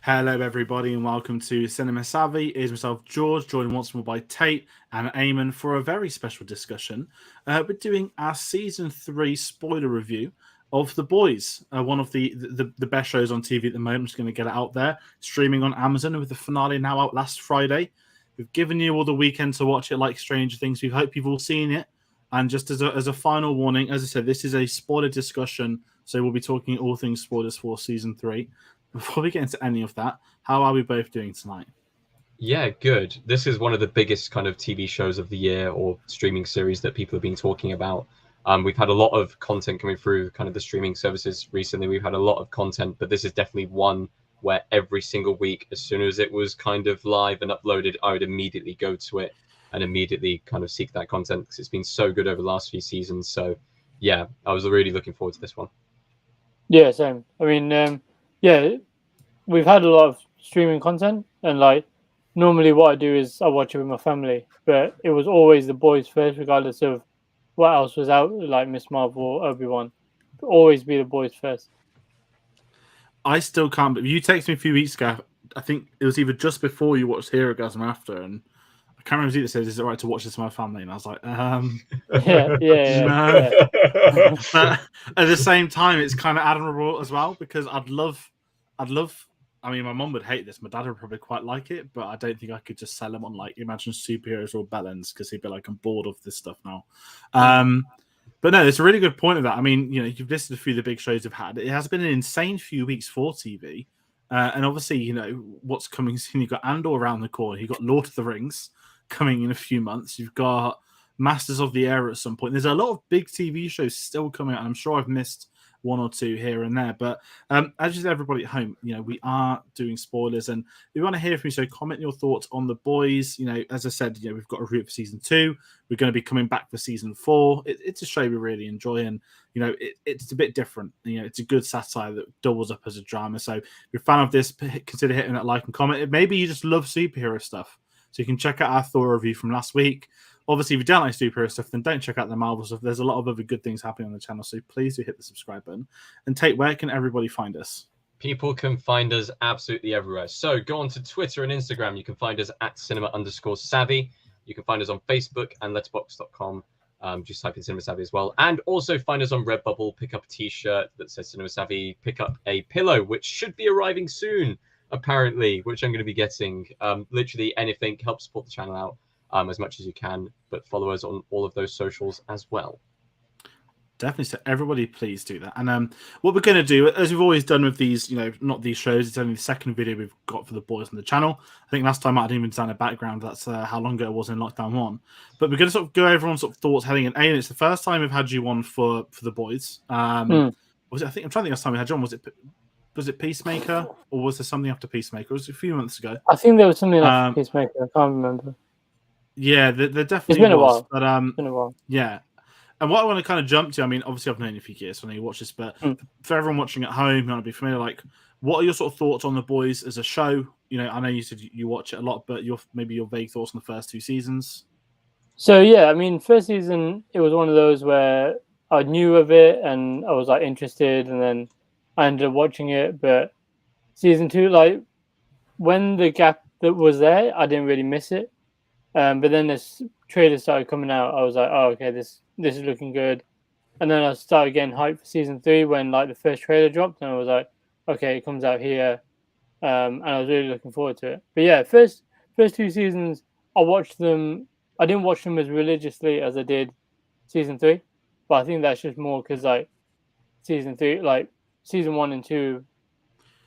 Hello, everybody, and welcome to Cinema Savvy. It is myself, George, joined once more by Tate and Eamon for a very special discussion. We're doing our season 3 spoiler review of The Boys, one of the best shows on TV at the moment. I'm just going to get it out there, streaming on Amazon with the finale now out last Friday. We've given you all the weekend to watch it like Stranger Things. We hope you've all seen it. And just as a final warning, as I said, this is a spoiler discussion, so we'll be talking all things spoilers for season 3. Before we get into any of that, how are we both doing tonight? Yeah, good. This is one of the biggest kind of TV shows of the year or streaming series that people have been talking about. We've had a lot of content coming through kind of the streaming services recently. We've had a lot of content, but this is definitely one where every single week, as soon as it was kind of live and uploaded, I would immediately go to it and immediately kind of seek that content because it's been so good over the last few seasons. So yeah, I was really looking forward to this one. Yeah, same. I mean, yeah, we've had a lot of streaming content, and like normally what I do is I watch it with my family, but it was always The Boys first, regardless of what else was out, like Miss Marvel, Obi-Wan. Always be The Boys first. I still can't, but you texted me a few weeks ago. I think it was either just before you watched Hero Gasm or after, and I can't remember if it says, "Is it right to watch this with my family?" And I was like, yeah. no. But at the same time, it's kind of admirable as well because I'd love. I mean, my mum would hate this. My dad would probably quite like it, but I don't think I could just sell him on like Imagine Superheroes or Bellends because he'd be like, "I'm bored of this stuff now." But no, it's a really good point of that. I mean, you know, you've listed a few of the big shows you've had. It has been an insane few weeks for TV. And obviously, you know, what's coming soon. You've got Andor around the corner. You've got Lord of the Rings coming in a few months. You've got Masters of the Air at some point. There's a lot of big TV shows still coming out. And I'm sure I've missed one or two here and there. But as you said, everybody at home, you know, we are doing spoilers and we want to hear from you. So comment your thoughts on The Boys. You know, as I said, you know, we've got a review for season 2. We're going to be coming back for season 4. It's a show we really enjoy. And, you know, it's a bit different. You know, it's a good satire that doubles up as a drama. So if you're a fan of this, consider hitting that like and comment. Maybe you just love superhero stuff. So you can check out our Thor review from last week. Obviously, if you don't like superhero stuff, then don't check out the Marvel stuff. There's a lot of other good things happening on the channel, so please do hit the subscribe button. And Tate, where can everybody find us? People can find us absolutely everywhere. So go on to Twitter and Instagram. You can find us at cinema_savvy. You can find us on Facebook and letterboxd.com. Just type in Cinema Savvy as well. And also find us on Redbubble. Pick up a t-shirt that says Cinema Savvy. Pick up a pillow, which should be arriving soon, apparently, which I'm going to be getting. Literally anything helps support the channel out. As much as you can, but follow us on all of those socials as well. Definitely. So everybody, please do that. And what we're going to do, as we've always done with these, you know, not these shows, it's only the second video we've got for The Boys on the channel. I think last time I didn't even design a background. That's how long ago it was in Lockdown 1. But we're going to sort of go over on sort of thoughts heading in. And it's the first time we've had you on for The Boys. Was it? I'm trying to think last time we had you on. Was it Peacemaker or was there something after Peacemaker? It was a few months ago. I think there was something after Peacemaker. I can't remember. Yeah, there definitely it's been was. A while. But, it's been a while. Yeah. And what I want to kind of jump to, I mean, obviously I've known you for years, so I know you watch this, but for everyone watching at home, you want to be familiar, like, what are your sort of thoughts on The Boys as a show? You know, I know you said you watch it a lot, but maybe your vague thoughts on the first 2 seasons. So, yeah, I mean, first season, it was one of those where I knew of it and I was, like, interested, and then I ended up watching it. But season 2, like, when the gap that was there, I didn't really miss it. But then this trailer started coming out. I was like, oh, okay, this is looking good. And then I started getting hyped for season 3 when like the first trailer dropped, and I was like, okay, it comes out here. And I was really looking forward to it. But yeah, first 2 seasons, I watched them. I didn't watch them as religiously as I did season 3, but I think that's just more because like season 3, like season 1 and 2,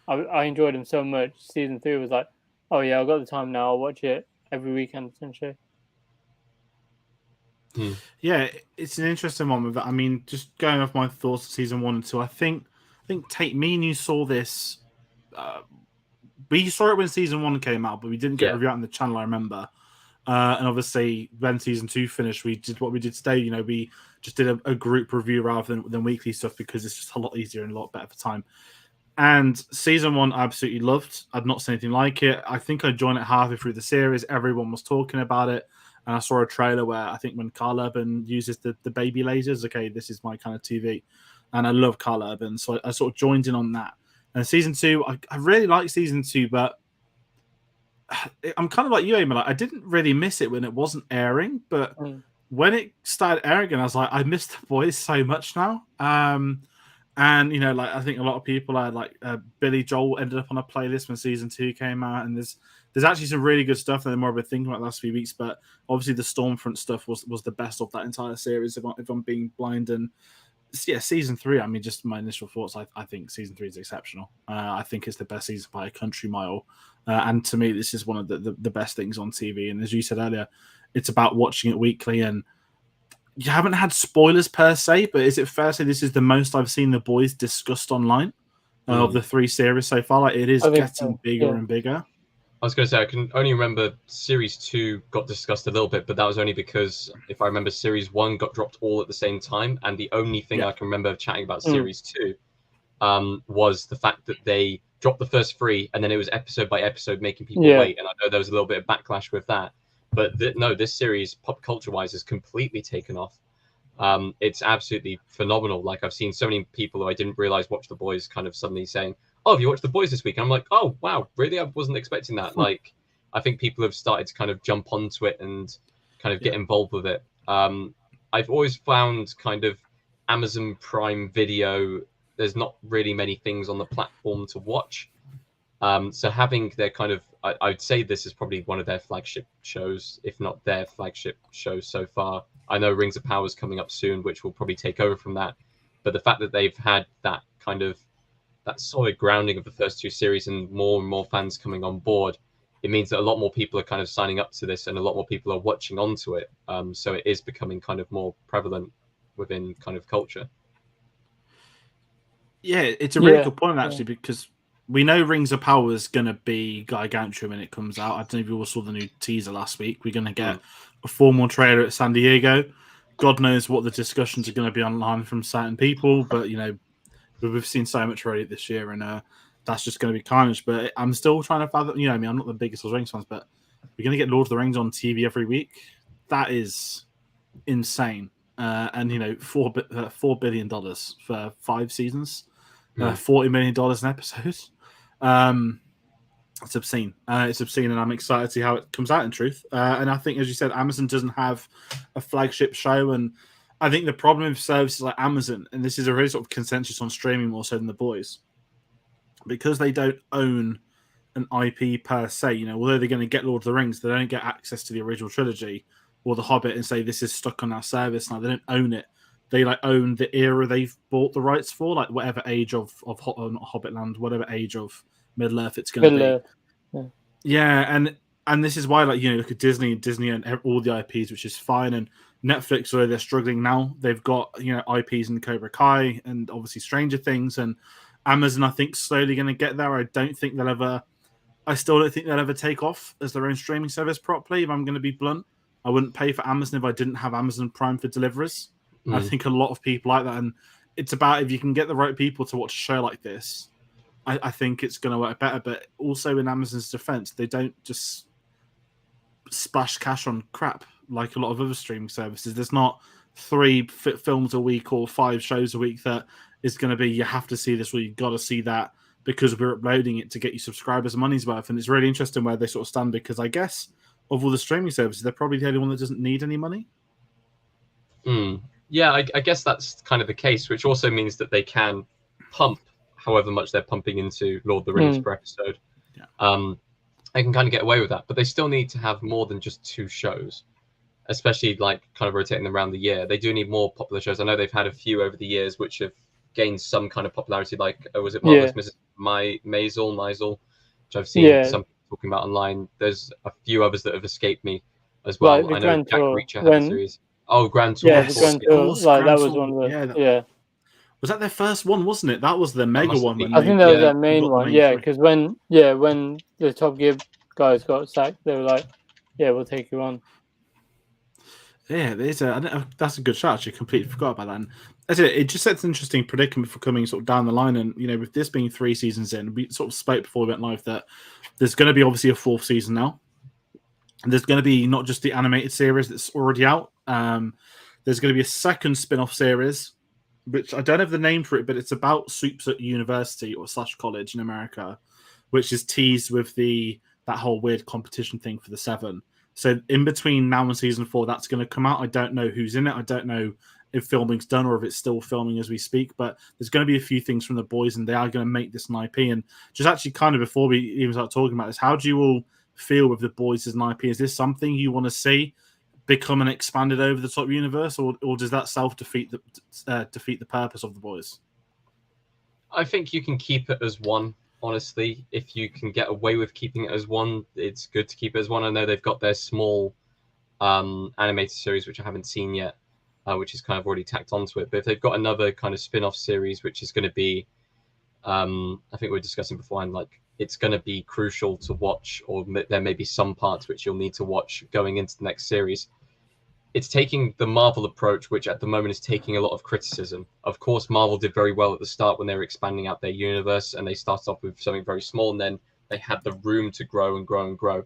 I enjoyed them so much. Season 3 was like, oh yeah, I've got the time now. I'll watch it every weekend essentially. Yeah, it's an interesting one with that. I mean, just going off my thoughts of season 1 and 2, I think Tate, me and you saw this. We saw it when season 1 came out, but we didn't get a review out on the channel, I remember. And obviously, when season 2 finished, we did what we did today. You know, we just did a group review rather than weekly stuff because it's just a lot easier and a lot better for time. And season 1, I absolutely loved. I'd not seen anything like it. I think I joined it halfway through the series. Everyone was talking about it. And I saw a trailer where I think when Carl Urban uses the baby lasers, okay, this is my kind of TV. And I love Carl Urban. So I sort of joined in on that. And season 2, I really like season 2, but I'm kind of like you, Eamon. Like, I didn't really miss it when it wasn't airing, but when it started airing, I was like, I missed the boys so much now. And you know, like I think a lot of people are like Billy Joel ended up on a playlist when season 2 came out, and there's actually some really good stuff that I'm more of a thinking about the last few weeks. But obviously, the Stormfront stuff was the best of that entire series. If I'm being blind, and yeah, season 3. I mean, just my initial thoughts. I think season 3 is exceptional. I think it's the best season by a country mile, and to me, this is one of the best things on TV. And as you said earlier, it's about watching it weekly and. You haven't had spoilers per se, but is it fair to say this is the most I've seen the boys discussed online of the 3 series so far? Like it is getting bigger and bigger. I was going to say I can only remember series 2 got discussed a little bit, but that was only because if I remember, series 1 got dropped all at the same time, and the only thing I can remember chatting about series 2 was the fact that they dropped the first 3, and then it was episode by episode making people wait. And I know there was a little bit of backlash with that. But no, this series, pop culture-wise, has completely taken off. It's absolutely phenomenal. Like, I've seen so many people who I didn't realize watch The Boys kind of suddenly saying, oh, have you watched The Boys this week? And I'm like, oh, wow, really? I wasn't expecting that. Like, I think people have started to kind of jump onto it and kind of get involved with it. I've always found kind of Amazon Prime Video, there's not really many things on the platform to watch. So having their kind of, I'd say this is probably one of their flagship shows, if not their flagship show so far. I know Rings of Power is coming up soon, which will probably take over from that. But the fact that they've had that kind of, that solid grounding of the first 2 series and more fans coming on board, it means that a lot more people are kind of signing up to this and a lot more people are watching onto it. So it is becoming kind of more prevalent within kind of culture. Yeah, it's a really good point, actually, because we know Rings of Power is going to be gargantuan when it comes out. I don't know if you all saw the new teaser last week. We're going to get a formal trailer at San Diego. God knows what the discussions are going to be online from certain people, but, you know, we've seen so much already this year, and that's just going to be carnage. But I'm still trying to fathom, you know, I mean, I'm not the biggest Lord of the Rings fans, but we're going to get Lord of the Rings on TV every week. That is insane. And, you know, $4 billion for 5 seasons, $40 million an episode. It's obscene. It's obscene, and I'm excited to see how it comes out in truth. And I think, as you said, Amazon doesn't have a flagship show, and I think the problem with services like Amazon, and this is a really sort of consensus on streaming more so than The Boys, because they don't own an IP per se. You know, although they're going to get Lord of the Rings, they don't get access to the original trilogy or The Hobbit and say this is stuck on our service now. They don't own it. They like own the era they've bought the rights for, like whatever age of not Hobbitland, whatever age of Middle Earth it's going to be. Yeah, and this is why, like, you know, look at Disney and all the IPs, which is fine. And Netflix, although they're struggling now, they've got, you know, IPs in Cobra Kai and obviously Stranger Things. And Amazon, I think, slowly going to get there. I still don't think they'll ever take off as their own streaming service properly. If I'm going to be blunt, I wouldn't pay for Amazon if I didn't have Amazon Prime for deliveries. I think a lot of people like that, and it's about if you can get the right people to watch a show like this, I think it's going to work better. But also, in Amazon's defense, they don't just splash cash on crap like a lot of other streaming services. There's not 3 films a week or 5 shows a week that is going to be you have to see this or you've got to see that because we're uploading it to get you subscribers money's worth. And it's really interesting where they sort of stand, because I guess of all the streaming services, they're probably the only one that doesn't need any money. Yeah, I guess that's kind of the case, which also means that they can pump however much they're pumping into Lord of the Rings per episode. They can kind of get away with that, but they still need to have more than just 2 shows, especially like kind of rotating them around the year. They do need more popular shows. I know they've had a few over the years which have gained some kind of popularity, like was it Marvelous Mrs. Maisel, which I've seen some people talking about online. There's a few others that have escaped me as well. Like I know Jack Reacher had a series. Oh, Grand Tour. Yeah, the Grand Tour. Like, that was one of the... Was that their first one, wasn't it? That was the mega one. I think that was their main one. Yeah, because when the Top Gear guys got sacked, they were like, "Yeah, we'll take you on." Yeah, that's a good shout. Actually, completely forgot about that. And it just sets an interesting predicament for coming sort of down the line. And, you know, with this being 3 seasons in, we sort of spoke before we went live that there's going to be obviously a 4th season now. And there's going to be not just the animated series that's already out. There's going to be a second spin-off series which I don't have the name for it, but it's about Soups at university or / college in America, which is teased with that whole weird competition thing for the Seven. So in between now and season 4, that's going to come out. I don't know who's in it. I don't know if filming's done or if it's still filming as we speak, but there's going to be a few things from the boys and they are going to make this an IP. And just actually kind of before we even start talking about this, how do you all feel with the boys as an IP? Is this something you want to see become an expanded over the top universe, or does that defeat the purpose of the boys? I think you can keep it as one. Honestly, if you can get away with keeping it as one, it's good to keep it as one. I know they've got their small animated series, which I haven't seen yet, which is kind of already tacked onto it. But if they've got another kind of spin-off series, which is going to be, I think we were discussing beforehand, like it's going to be crucial to watch, or there may be some parts which you'll need to watch going into the next series. It's taking the Marvel approach, which at the moment is taking a lot of criticism. Of course, Marvel did very well at the start when they were expanding out their universe, and they started off with something very small, and then they had the room to grow and grow and grow.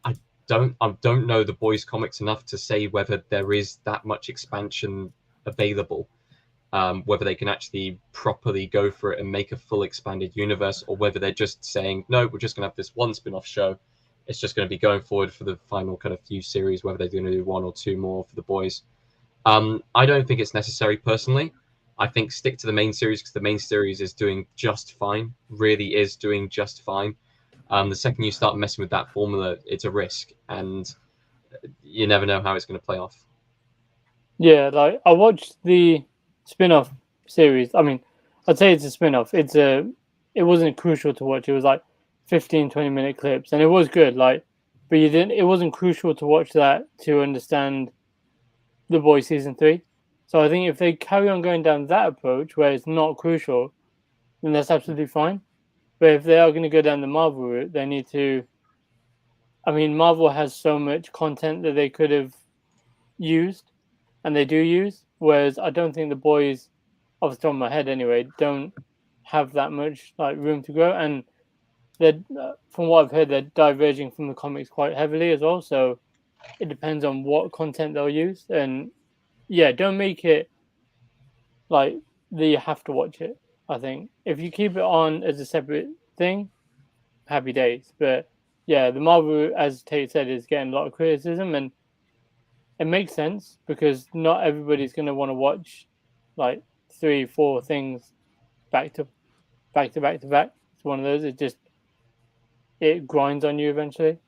I don't know the boys' comics enough to say whether there is that much expansion available, whether they can actually properly go for it and make a full expanded universe, or whether they're just saying, no, we're just going to have this one spin-off show. It's just going to be going forward for the final kind of few series, whether they're going to do 1 or 2 more for the boys. I don't think it's necessary personally. I think stick to the main series because the main series is doing just fine, really is doing just fine. The second you start messing with that formula, it's a risk, and you never know how it's going to play off. Yeah, like I watched the spin-off series. I mean, I'd say it's a spin-off. It wasn't crucial to watch. It was like 15-20 minute clips, and it was good, like, but it wasn't crucial to watch that to understand the boys season 3. So I think if they carry on going down that approach where it's not crucial, then that's absolutely fine. But if they are going to go down the Marvel route, they need to, I mean, Marvel has so much content that they could have used, and they do use, whereas I don't think the boys, off the top of my head anyway, don't have that much like room to grow. And they're, from what I've heard, they're diverging from the comics quite heavily as well. So it depends on what content they'll use. And yeah, don't make it like that you have to watch it. I think if you keep it on as a separate thing, happy days. But yeah, the Marvel, as Tate said, is getting a lot of criticism, and it makes sense because not everybody's going to want to watch like 3-4 things back to back. It's one of those. It grinds on you eventually.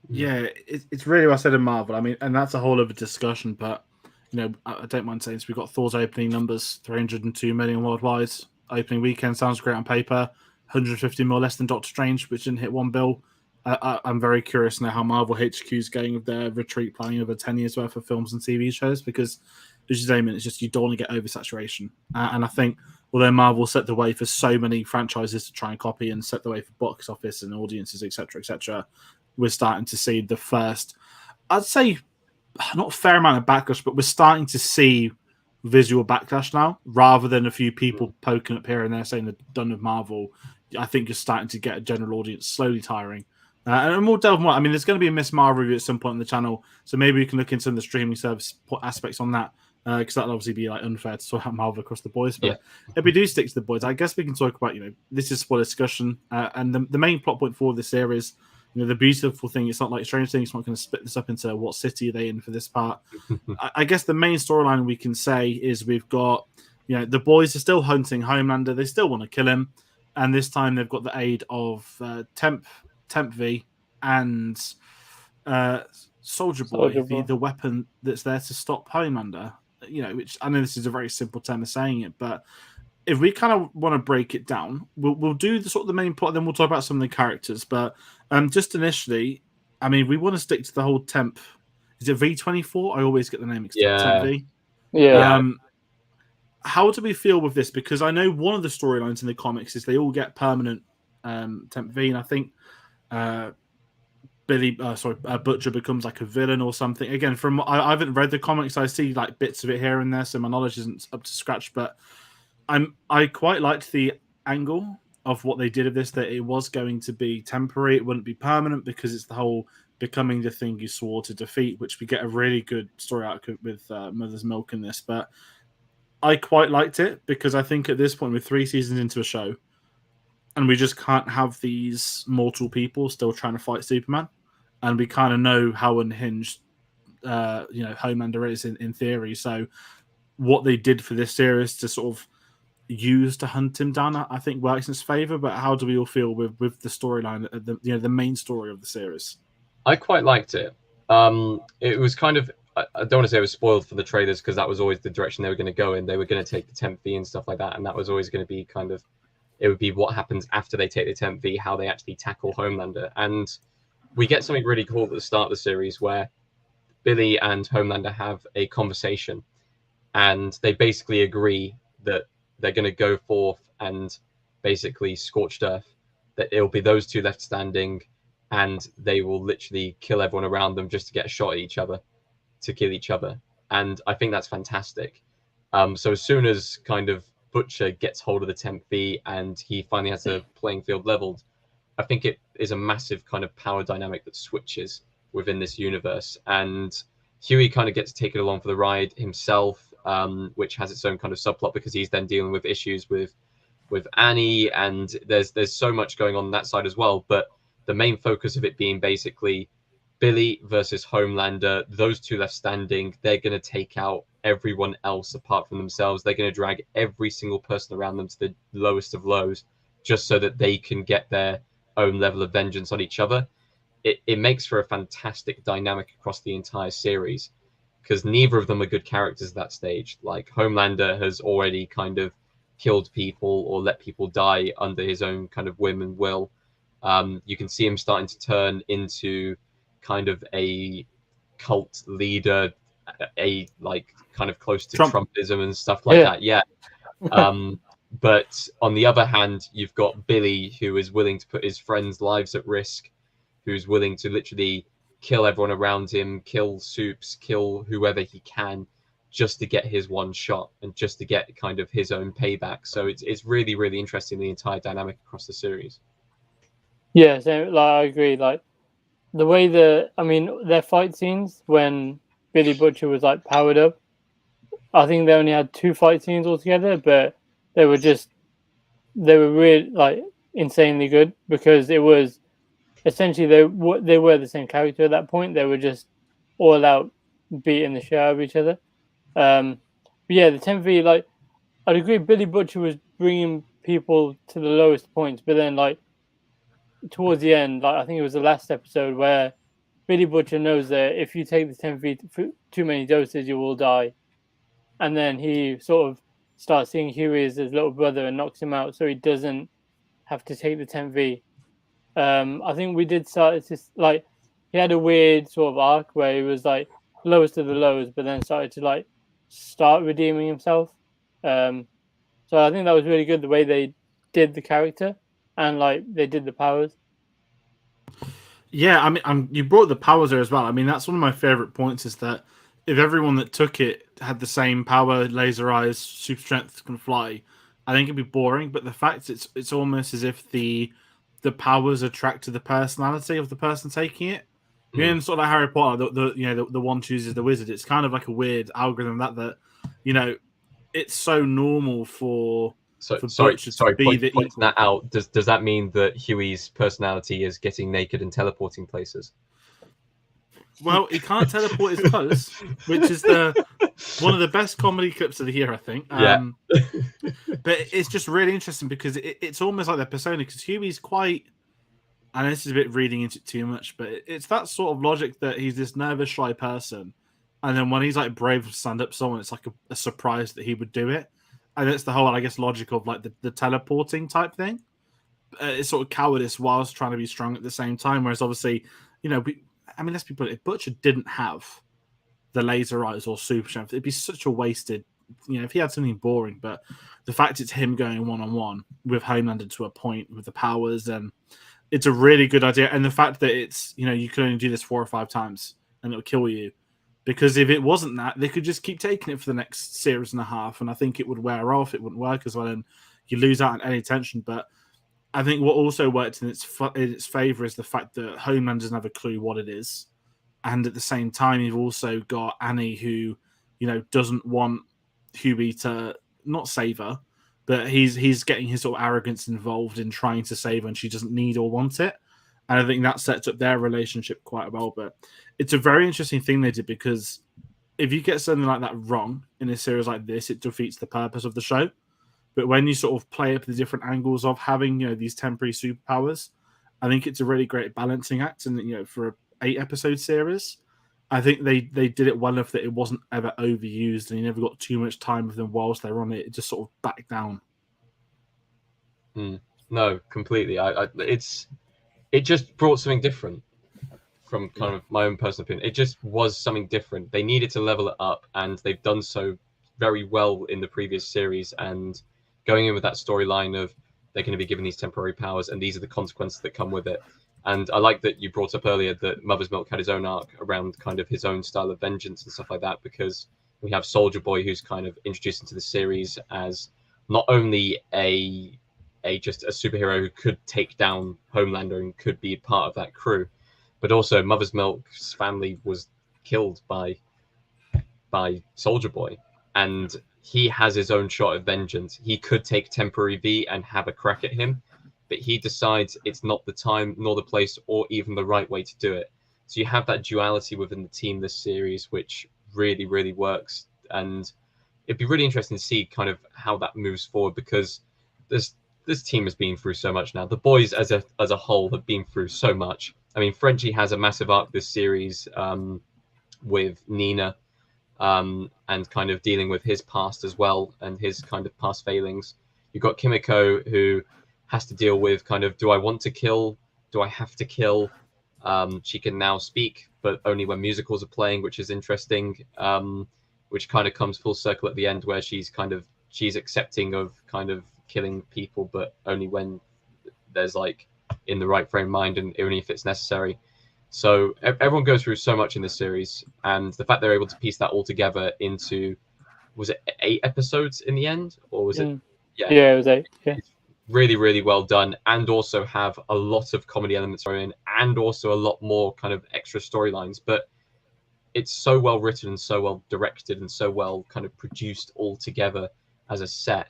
Yeah, it's really what I said in Marvel. I mean, and that's a whole other discussion, but you know, I don't mind saying this. We've got Thor's opening numbers, 302 million worldwide. Opening weekend sounds great on paper. 150 more less than Doctor Strange, which didn't hit 1 bill. I'm very curious now how Marvel HQ is going with their retreat planning over 10 years worth of films and TV shows, because as you say, it's just you don't want to get oversaturation. And I think although Marvel set the way for so many franchises to try and copy and set the way for box office and audiences, etc., we're starting to see the first, I'd say, not a fair amount of backlash, but we're starting to see visual backlash now, rather than a few people poking up here and there saying they're done with Marvel. I think you're starting to get a general audience slowly tiring. And we'll delve more. I mean, there's going to be a Miss Marvel review at some point on the channel, so maybe we can look into some of the streaming service aspects on that, because that'll obviously be like unfair to talk about Marvel across the boys. But if we do stick to the boys, I guess we can talk about, this is for discussion, and the main plot point for this series. The beautiful thing, it's not like Strange Things. It's not going to split this up into what city are they in for this part. I guess the main storyline we can say is we've got, the boys are still hunting Homelander. They still want to kill him, and this time they've got the aid of Temp V and Soldier Boy, the weapon that's there to stop Homelander. Which I know this is a very simple term of saying it, but if we kind of want to break it down, we'll do the main plot, then we'll talk about some of the characters. But just initially, I mean, we want to stick to the whole Temp. Is it V24? I always get the name mixed up. Temp V. Yeah. How do we feel with this? Because I know one of the storylines in the comics is they all get permanent Temp V, and I think Butcher becomes like a villain or something. Again, I haven't read the comics. I see like bits of it here and there, so my knowledge isn't up to scratch. But I quite liked the angle of what they did of this, that it was going to be temporary. It wouldn't be permanent, because it's the whole becoming the thing you swore to defeat, which we get a really good story arc with Mother's Milk in this. But I quite liked it because I think at this point we're 3 seasons into a show, and we just can't have these mortal people still trying to fight Superman, and we kind of know how unhinged Homelander is in theory. So what they did for this series to sort of use to hunt him down, I think works in his favor. But how do we all feel with the storyline, the main story of the series? I quite liked it. It was kind of, I don't want to say it was spoiled for the trailers because that was always the direction they were going to go in. They were going to take the 10th V and stuff like that, and that was always going to be kind of, it would be what happens after they take the 10th V, how they actually tackle Homelander. And we get something really cool at the start of the series where Billy and Homelander have a conversation, and they basically agree that they're going to go forth and basically scorched earth, that it'll be those two left standing, and they will literally kill everyone around them just to get a shot at each other, to kill each other. And I think that's fantastic. So as soon as kind of Butcher gets hold of the 10th V and he finally has a playing field leveled, I think it is a massive kind of power dynamic that switches within this universe. And Huey kind of gets taken along for the ride himself, which has its own kind of subplot because he's then dealing with issues with Annie, and there's so much going on that side as well. But the main focus of it being basically Billy versus Homelander, those two left standing, they're going to take out everyone else apart from themselves. They're going to drag every single person around them to the lowest of lows just so that they can get their own level of vengeance on each other. It makes for a fantastic dynamic across the entire series because neither of them are good characters at that stage. Like Homelander has already kind of killed people or let people die under his own kind of whim and will. You can see him starting to turn into kind of a cult leader, a like kind of close to Trumpism and stuff like that. Yeah. But on the other hand, you've got Billy, who is willing to put his friends' lives at risk, who's willing to literally kill everyone around him, kill Soups, kill whoever he can, just to get his one shot and just to get kind of his own payback. So it's really, really interesting, the entire dynamic across the series. Yeah, so like I agree. Like the way their fight scenes when Billy Butcher was like powered up, I think they only had 2 fight scenes altogether, but they were really like insanely good because it was essentially they were the same character at that point. They were just all out beating the shit out of each other. But yeah, the 10th V, like I'd agree, Billy Butcher was bringing people to the lowest points, but then like towards the end, like I think it was the last episode where Billy Butcher knows that if you take the 10th V too many doses, you will die, and then he sort of starts seeing Huey as his little brother and knocks him out so he doesn't have to take the 10th V. I think we did start. It's just like he had a weird sort of arc where he was like lowest of the lows, but then started to like start redeeming himself. So I think that was really good the way they did the character and like they did the powers. Yeah, I mean, you brought the powers there as well. I mean, that's one of my favorite points is that if everyone that took it had the same power, laser eyes, super strength, can fly, I think it'd be boring. But the fact it's almost as if the powers attract to the personality of the person taking it. You know, in sort of like Harry Potter, the one chooses the wizard. It's kind of like a weird algorithm that it's so normal for. Sorry, pointing that out. Does that mean that Huey's personality is getting naked and teleporting places? Well, he can't teleport his clothes, which is one of the best comedy clips of the year, I think. Yeah. But it's just really interesting because it's almost like their persona. Because Huey's quite, and this is a bit reading into it too much, but it's that sort of logic that he's this nervous, shy person, and then when he's like brave to stand up to someone, it's like a surprise that he would do it. And it's the whole, I guess, logic of like the teleporting type thing. It's sort of cowardice whilst trying to be strong at the same time. Whereas obviously, let's be blunt. If Butcher didn't have the laser eyes or super strength, it'd be such a wasted. If he had something boring, but the fact it's him going one-on-one with Homelander to a point with the powers, and it's a really good idea. And the fact that it's you can only do this 4 or 5 times and it'll kill you. Because if it wasn't that, they could just keep taking it for the next series and a half, and I think it would wear off. It wouldn't work as well, and you lose out on any tension. But I think what also worked in its favor is the fact that Homelander doesn't have a clue what it is, and at the same time, you've also got Annie who, doesn't want Huey to not save her, but he's getting his sort of arrogance involved in trying to save her, and she doesn't need or want it. And I think that sets up their relationship quite well. But it's a very interesting thing they did, because if you get something like that wrong in a series like this, it defeats the purpose of the show. But when you sort of play up the different angles of having, these temporary superpowers, I think it's a really great balancing act. And, for an 8-episode series, I think they did it well enough that it wasn't ever overused, and you never got too much time with them whilst they were on it. It just sort of backed down. No, completely. It just brought something different from kind of my own personal opinion. It just was something different. They needed to level it up, and they've done so very well in the previous series. And going in with that storyline of they're going to be given these temporary powers, and these are the consequences that come with it. And I like that you brought up earlier that Mother's Milk had his own arc around kind of his own style of vengeance and stuff like that, because we have Soldier Boy, who's kind of introduced into the series as not only just a superhero who could take down Homelander and could be part of that crew, but also Mother's Milk's family was killed by Soldier Boy, and he has his own shot of vengeance. He could take Temporary V and have a crack at him, but he decides it's not the time, nor the place, or even the right way to do it. So you have that duality within the team this series, which really, really works. And it'd be really interesting to see kind of how that moves forward, because this team has been through so much now. The boys as a whole have been through so much. I mean, Frenchie has a massive arc this series with Nina, and kind of dealing with his past as well, and his kind of past failings. You've got Kimiko, who has to deal with kind of, do I want to kill? Do I have to kill? She can now speak, but only when musicals are playing, which is interesting, which kind of comes full circle at the end, where she's accepting of kind of killing people, but only when there's like in the right frame of mind, and only if it's necessary. So everyone goes through so much in this series, and the fact they're able to piece that all together into, was it 8 episodes in the end, or was it? Yeah, it was 8. Yeah. Really, really well done, and also have a lot of comedy elements in, and also a lot more kind of extra storylines. But it's so well written and so well directed and so well kind of produced all together as a set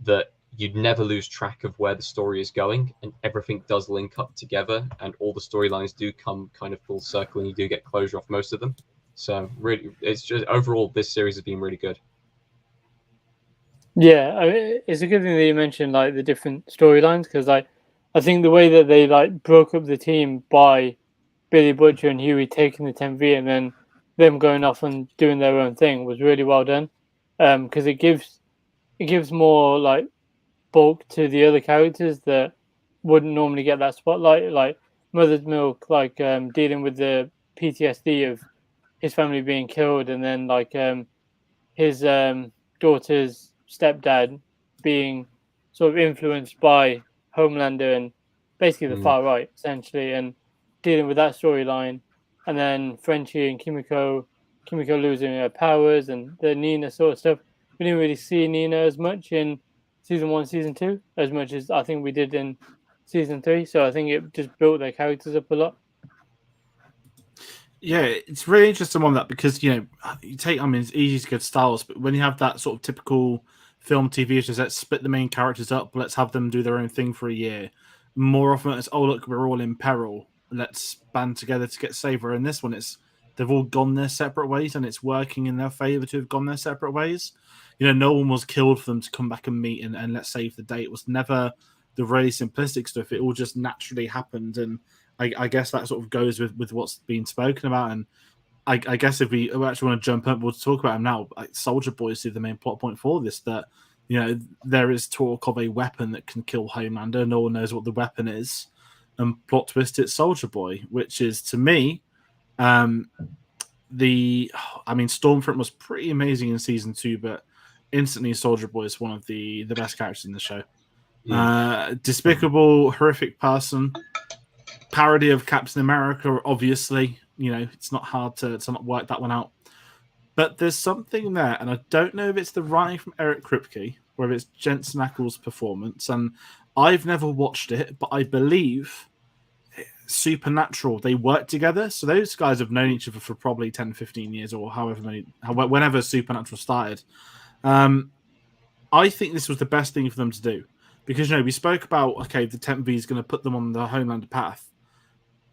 that you'd never lose track of where the story is going, and everything does link up together, and all the storylines do come kind of full circle, and you do get closure off most of them. So really, it's just overall, this series has been really good. Yeah, it's a good thing that you mentioned like the different storylines, because I think the way that they like broke up the team by Billy Butcher and Huey taking the 10V and then them going off and doing their own thing was really well done, because it gives more like bulk to the other characters that wouldn't normally get that spotlight, like Mother's Milk, like dealing with the PTSD of his family being killed, and then like his daughter's stepdad being sort of influenced by Homelander and basically the far right, essentially, and dealing with that storyline. And then Frenchie and Kimiko losing her powers, and the Nina sort of stuff. We didn't really see Nina as much in season 1, season 2, as much as I think we did in season 3. So I think it just built their characters up a lot. Yeah, it's really interesting on that, because you take, I mean, it's easy to get styles, but when you have that sort of typical film TV, it's just let's split the main characters up, let's have them do their own thing for a year. More often it's, oh look, we're all in peril, let's band together to get safer. And this one, it's they've all gone their separate ways, and it's working in their favor to have gone their separate ways. No one was killed for them to come back and meet and let's save the day. It was never the really simplistic stuff. It all just naturally happened, and I guess that sort of goes with what's been spoken about. And I guess if we actually want to jump up, we'll talk about him now. Like Soldier Boy is the main plot point for this, that there is talk of a weapon that can kill Homelander. No one knows what the weapon is, and plot twist, it's Soldier Boy, which is, to me, Stormfront was pretty amazing in season 2, but instantly Soldier Boy is one of the best characters in the show. Despicable, horrific person, parody of Captain America, obviously. It's not hard to not work that one out. But there's something there, and I don't know if it's the writing from Eric Kripke or if it's Jensen Ackles' performance. And I've never watched it, but I believe Supernatural, they work together. So those guys have known each other for probably 10, 15 years, or whenever Supernatural started. I think this was the best thing for them to do because we spoke about the Temp V is going to put them on the Homelander path,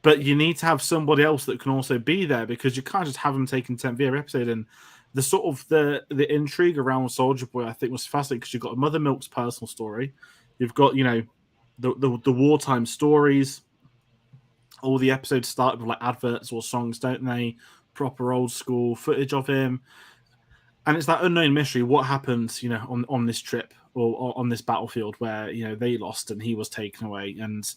but you need to have somebody else that can also be there because you can't just have them taking Temp V every episode. And the sort of the intrigue around Soldier Boy, I think, was fascinating because you've got Mother Milk's personal story, you've got the wartime stories. All the episodes start with like adverts or songs, don't they? Proper old school footage of him. And it's that unknown mystery. What happened, on this trip or on this battlefield where, they lost and he was taken away. And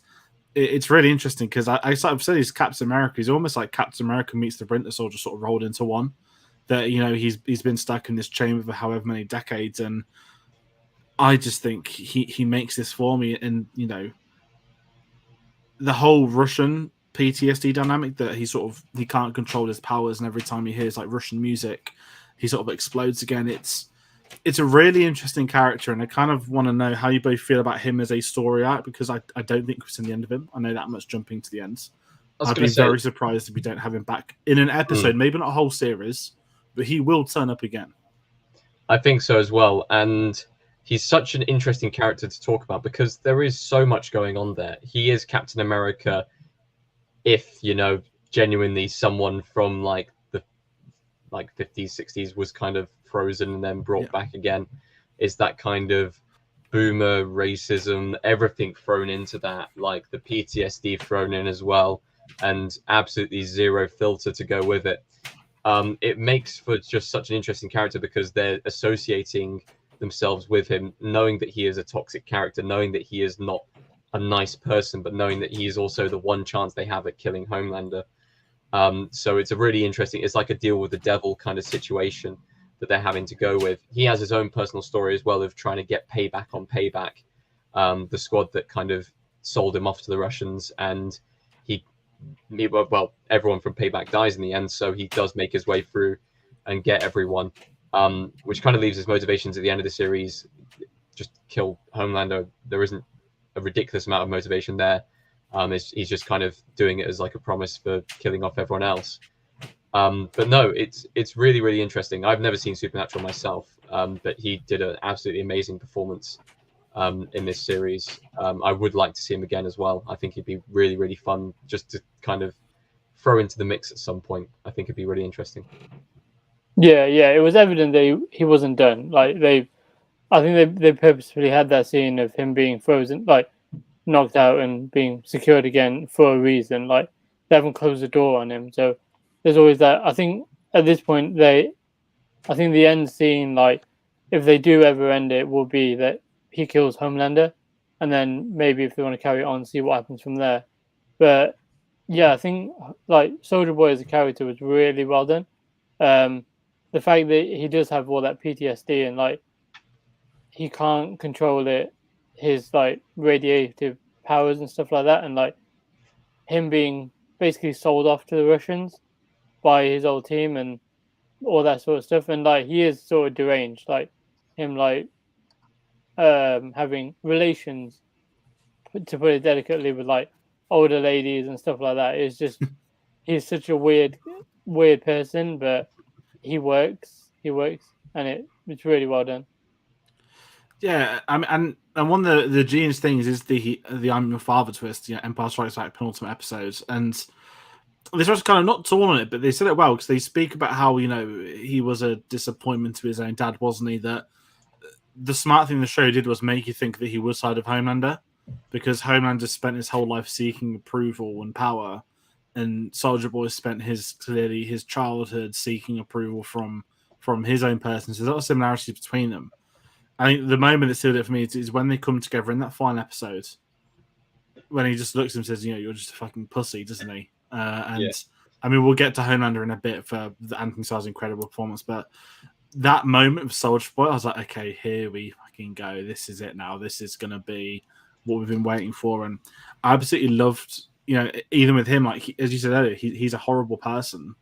it's really interesting because I sort of said he's Captain America. He's almost like Captain America meets the Winter Soldier sort of rolled into one. That, he's been stuck in this chamber for however many decades. And I just think he makes this for me. And, the whole Russian PTSD dynamic that he can't control his powers. And every time he hears like Russian music, he sort of explodes again. It's a really interesting character, and I kind of want to know how you both feel about him as a story arc because I don't think we've seen the end of him. I know that much jumping to the end. I'd be very surprised if we don't have him back in an episode, maybe not a whole series, but he will turn up again. I think so as well, and he's such an interesting character to talk about because there is so much going on there. He is Captain America if, genuinely someone from like the 50s, 60s was kind of frozen and then brought back again. Is that kind of boomer racism, everything thrown into that, like the PTSD thrown in as well, and absolutely zero filter to go with it. It makes for just such an interesting character because they're associating themselves with him, knowing that he is a toxic character, knowing that he is not a nice person, but knowing that he is also the one chance they have at killing Homelander. So it's a really interesting, it's like a deal with the devil kind of situation that they're having to go with. He has his own personal story as well of trying to get payback on payback. The squad that kind of sold him off to the Russians, and everyone from Payback dies in the end, so he does make his way through and get everyone, which kind of leaves his motivations at the end of the series, just kill Homelander. There isn't a ridiculous amount of motivation there. He's just kind of doing it as like a promise for killing off everyone else. But no, it's really, really interesting. I've never seen Supernatural myself, but he did an absolutely amazing performance in this series. I would like to see him again as well. I think he'd be really, really fun just to kind of throw into the mix at some point. I think it'd be really interesting. Yeah, it was evident that he wasn't done. I think they purposefully had that scene of him being frozen, like knocked out and being secured again for a reason. Like they haven't closed the door on him, so there's always that. I think at this point I think the end scene, like if they do ever end it, will be that he kills Homelander, and then maybe if they want to carry it on, see what happens from there. But yeah, I think like Soldier Boy as a character was really well done. The fact that he does have all that PTSD and like he can't control it, his like radiative powers and stuff like that, and like him being basically sold off to the Russians by his old team and all that sort of stuff, and like he is sort of deranged, like him like having relations, to put it delicately, with like older ladies and stuff like that. It's just he's such a weird person, but he works, and it's really well done. Yeah, and one of the genius things is the I'm your father twist, Empire Strikes Back penultimate episodes, and this was kind of not torn on it, but they said it well because they speak about how he was a disappointment to his own dad, wasn't he? That the smart thing the show did was make you think that he was side of Homelander, because Homelander spent his whole life seeking approval and power, and Soldier Boy spent his childhood seeking approval from his own person. So there's a lot of similarities between them. I think the moment that sealed it for me is when they come together in that final episode, when he just looks at him and says, you're just a fucking pussy, doesn't he? I mean, we'll get to Homelander in a bit for the Anthony Starr's incredible performance, but that moment of Soldier Boy, I was like, okay, here we fucking go. This is it now. This is going to be what we've been waiting for. And I absolutely loved, even with him, like, as you said earlier, he's a horrible person.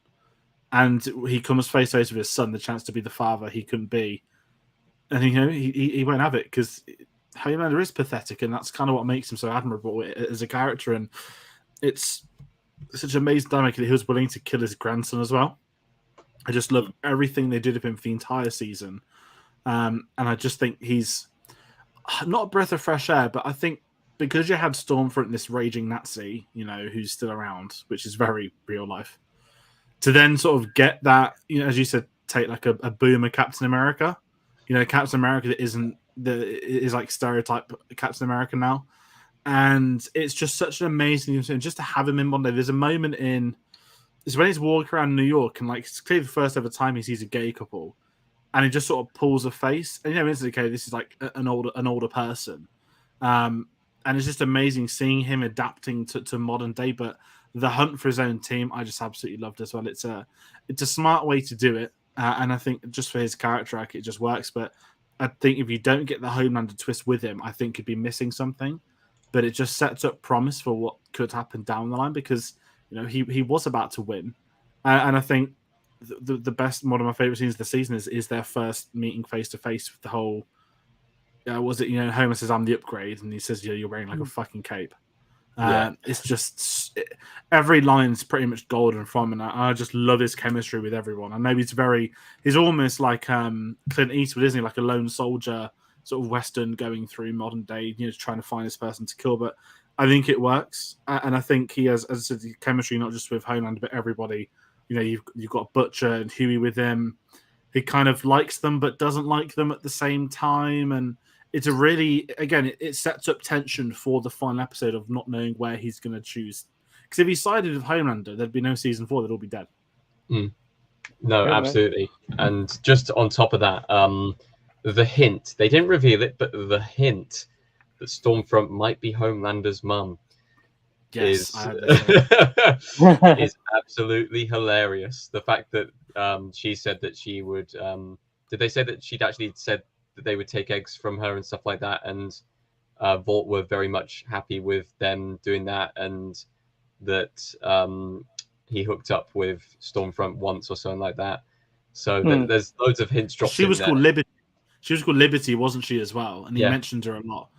And he comes face to face with his son, the chance to be the father he couldn't be. And, he won't have it because Homelander is pathetic. And that's kind of what makes him so admirable as a character. And it's such an amazing dynamic that he was willing to kill his grandson as well. I just love everything they did of him for the entire season. And I just think he's not a breath of fresh air, but I think because you had Stormfront, this raging Nazi, who's still around, which is very real life, to then sort of get that, as you said, take like a boomer Captain America, Captain America that is like stereotype Captain America now. And it's just such an amazing thing just to have him in one day. There's a moment it's when he's walking around New York and like it's clearly the first ever time he sees a gay couple, and he just sort of pulls a face, and instantly, okay, this is like an older person, and it's just amazing seeing him adapting to modern day. But the hunt for his own team, I just absolutely loved as well. It's a smart way to do it, and I think just for his character arc, it just works. But I think if you don't get the Homelander twist with him, I think you'd be missing something. But it just sets up promise for what could happen down the line because he was about to win, and I think the best one of my favorite scenes of the season is their first meeting face to face with the whole. Was it Homer says I'm the upgrade and he says you're wearing like a fucking cape. It's just every line's pretty much golden from, and I just love his chemistry with everyone. I know he's almost like Clint Eastwood, isn't he? Like a lone soldier. Sort of Western going through modern day, trying to find this person to kill. But I think it works, and I think he has, as I said, the chemistry not just with Homelander but everybody. You've got Butcher and Huey with him. He kind of likes them but doesn't like them at the same time, and it's a really it sets up tension for the final episode of not knowing where he's going to choose. Because if he sided with Homelander, there'd be no season 4; they'd all be dead. No, absolutely, and just on top of that. The hint, they didn't reveal it, but the hint that Stormfront might be Homelander's mum is absolutely hilarious. The fact that she said that she would, did they say that she'd actually said that they would take eggs from her and stuff like that? And Vault were very much happy with them doing that, and that he hooked up with Stormfront once or something like that. So there's loads of hints dropped. She was called Liberty. She was called Liberty, wasn't she, as well? And he mentioned her a lot.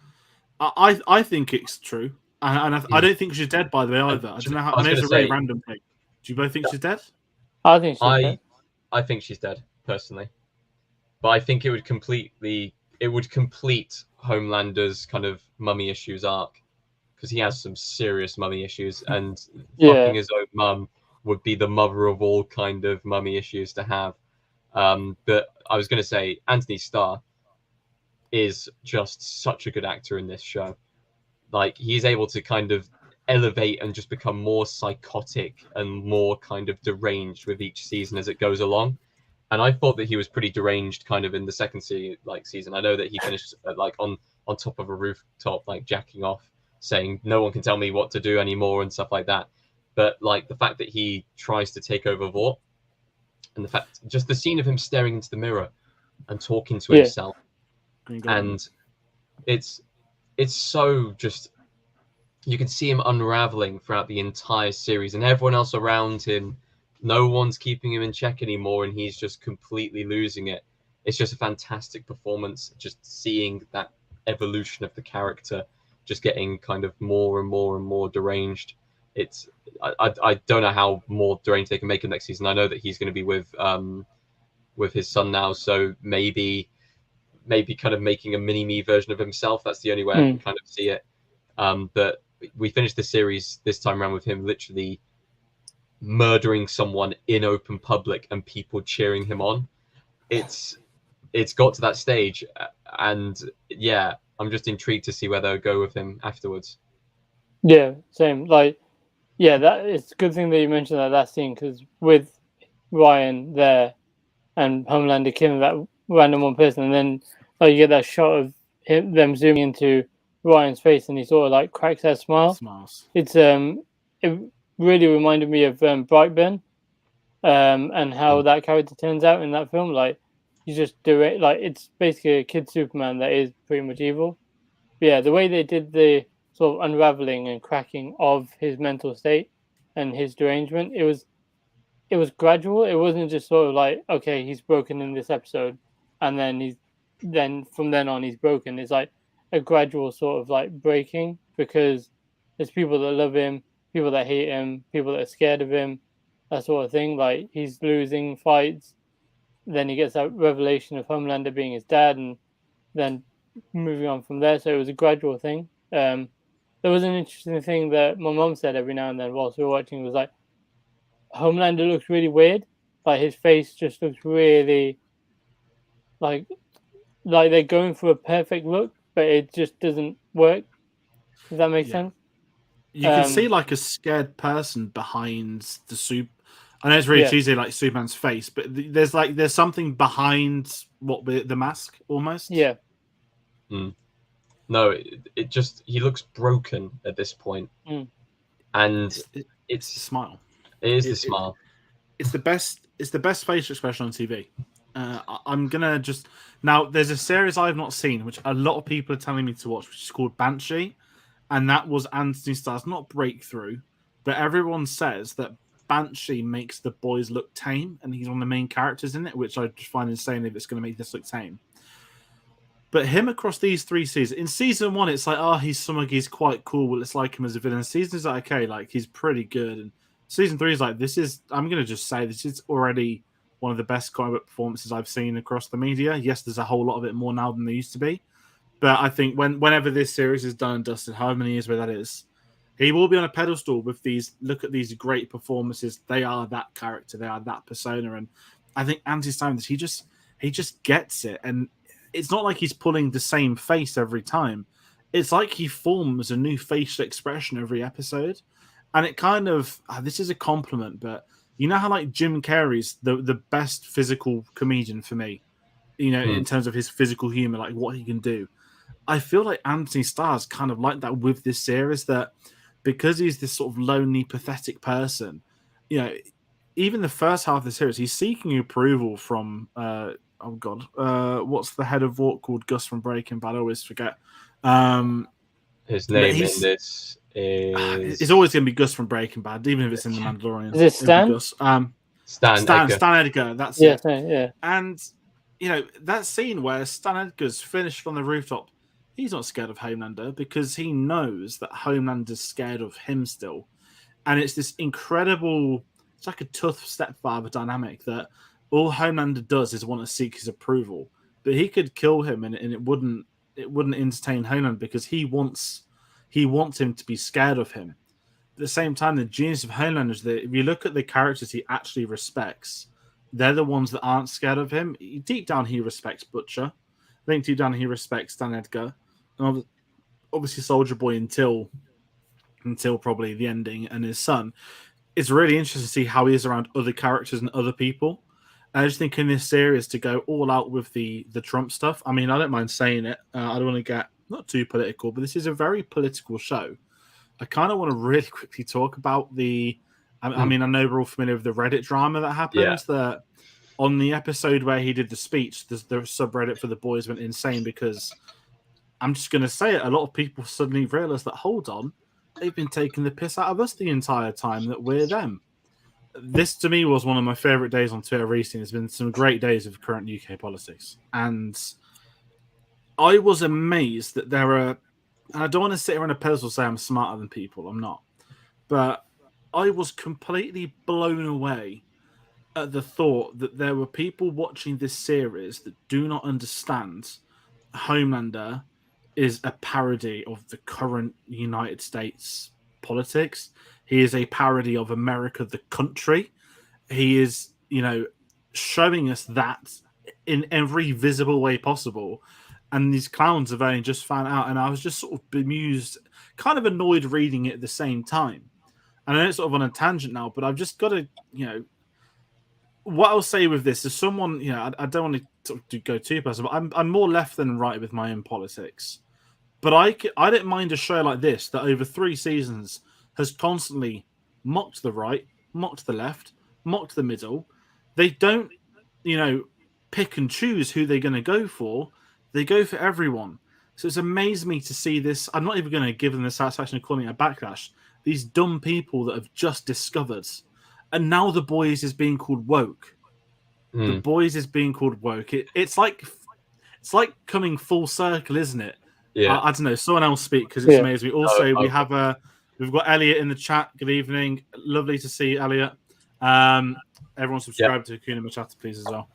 I think it's true. And I don't think she's dead, by the way, either. I don't know how. I know it's a really random thing. Do you both think she's dead? I think she's dead. I think she's dead, personally. But I think it would complete Homelander's kind of mummy issues arc. Because he has some serious mummy issues. And fucking his own mum would be the mother of all kind of mummy issues to have. But I was going to say Anthony Starr is just such a good actor in this show. Like he's able to kind of elevate and just become more psychotic and more kind of deranged with each season as it goes along. And I thought that he was pretty deranged kind of in the second season. I know that he finished like on top of a rooftop, like jacking off, saying no one can tell me what to do anymore and stuff like that. But like the fact that he tries to take over Vought, and the fact, just the scene of him staring into the mirror and talking to himself, and it's so just, you can see him unraveling throughout the entire series, and everyone else around him, no one's keeping him in check anymore, and he's just completely losing it. It's just a fantastic performance, just seeing that evolution of the character, just getting kind of more and more and more deranged. It's I don't know how more deranged they can make him next season. I know that he's going to be with his son now, so maybe kind of making a mini-me version of himself. That's the only way I can kind of see it. But we finished the series this time around with him literally murdering someone in open public and people cheering him on. It's got to that stage, and yeah, I'm just intrigued to see where they'll go with him afterwards. Yeah, same. Like, yeah, that it's a good thing that you mentioned that scene, because with Ryan there and Homelander killing that random one person, and then like you get that shot of them zooming into Ryan's face, and he sort of like cracks that smile. Smiles. It's it really reminded me of Brightburn, and how that character turns out in that film. Like, you just do it, like it's basically a kid Superman that is pretty much evil. But yeah, the way they did the sort of unraveling and cracking of his mental state and his derangement, it was gradual. It wasn't just sort of like, okay, he's broken in this episode, and then from then on he's broken. It's like a gradual sort of like breaking, because there's people that love him, people that hate him, people that are scared of him, that sort of thing. Like, he's losing fights. then he gets that revelation of Homelander being his dad, and then moving on from there. So it was a gradual thing. There was an interesting thing that my mom said every now and then whilst we were watching, was like, Homelander looks really weird. Like his face just looks really like they're going for a perfect look, but it just doesn't work. Does that make sense? You can see like a scared person behind the soup. I know it's really cheesy, like Superman's face, but there's something behind the mask almost. Yeah. No, it just, he looks broken at this point, and it's the smile. It is the smile. It's the best. It's the best facial expression on TV. I'm gonna just now. There's a series I've not seen, which a lot of people are telling me to watch, which is called Banshee, and that was Anthony Starr's not breakthrough, but everyone says that Banshee makes the boys look tame, and he's one of the main characters in it, which I just find insane if it's going to make this look tame. But him across these 3 seasons, in season 1, it's like, oh, he's smug, he's quite cool. Well, it's like him as a villain. Season is like, okay, like he's pretty good. And season 3 is like, I'm going to just say this is already one of the best comic book performances I've seen across the media. Yes, there's a whole lot of it more now than there used to be. But I think whenever this series is done and dusted, however many years where that is, he will be on a pedestal with these. Look at these great performances. They are that character. They are that persona. And I think Anthony Starr, he just gets it. And it's not like he's pulling the same face every time. It's like he forms a new facial expression every episode. And it kind of, this is a compliment, but you know how like Jim Carrey's the best physical comedian for me, in terms of his physical humor, like what he can do. I feel like Anthony Starr's kind of like that with this series, that because he's this sort of lonely, pathetic person, even the first half of the series, he's seeking approval from, what's the head of Walk called? Gus from Breaking Bad, I always forget. His name in this is... It's always going to be Gus from Breaking Bad, even if it's in The Mandalorian. Is it Stan? Stan Edgar, that's it. Yeah. And, that scene where Stan Edgar's finished on the rooftop, he's not scared of Homelander because he knows that Homelander's scared of him still. And it's this incredible, it's like a tough stepfather dynamic that all Homelander does is want to seek his approval. But he could kill him and it wouldn't entertain Homelander because he wants him to be scared of him. At the same time, the genius of Homelander is that if you look at the characters he actually respects, they're the ones that aren't scared of him. Deep down, he respects Butcher. I think deep down, he respects Stan Edgar. And obviously Soldier Boy until probably the ending and his son. It's really interesting to see how he is around other characters and other people. I just think in this series to go all out with the Trump stuff. I mean, I don't mind saying it. I don't want to get not too political, but this is a very political show. I kind of want to really quickly talk about the. I mean, I know we're all familiar with the Reddit drama that happened. Yeah. That on the episode where he did the speech, the subreddit for the boys went insane because I'm just going to say it. A lot of people suddenly realized that, hold on, they've been taking the piss out of us the entire time that we're them. This, to me, was one of my favorite days on Twitter recently. There's been some great days of current UK politics. And I was amazed that there are, and I don't want to sit here on a pedestal and say I'm smarter than people. I'm not. But I was completely blown away at the thought that there were people watching this series that do not understand Homelander is a parody of the current United States politics. He is a parody of America, the country. He is, showing us that in every visible way possible. And these clowns have only just found out. And I was just sort of bemused, kind of annoyed reading it at the same time. And I know it's sort of on a tangent now, but I've just got to, what I'll say with this is someone, I don't want to go too personal, but I'm more left than right with my own politics. But I don't mind a show like this that over 3 seasons has constantly mocked the right, mocked the left, mocked the middle. They don't, pick and choose who they're going to go for. They go for everyone. So it's amazed me to see this. I'm not even going to give them the satisfaction of calling it a backlash. These dumb people that have just discovered. And now The Boys is being called woke. The Boys is being called woke. It's like coming full circle, isn't it? Yeah. I don't know. Someone else speak because it's amazing. We also we've got Elliot in the chat. Good evening. Lovely to see you, Elliot. Everyone subscribe to Hakuna Matata, please, as well.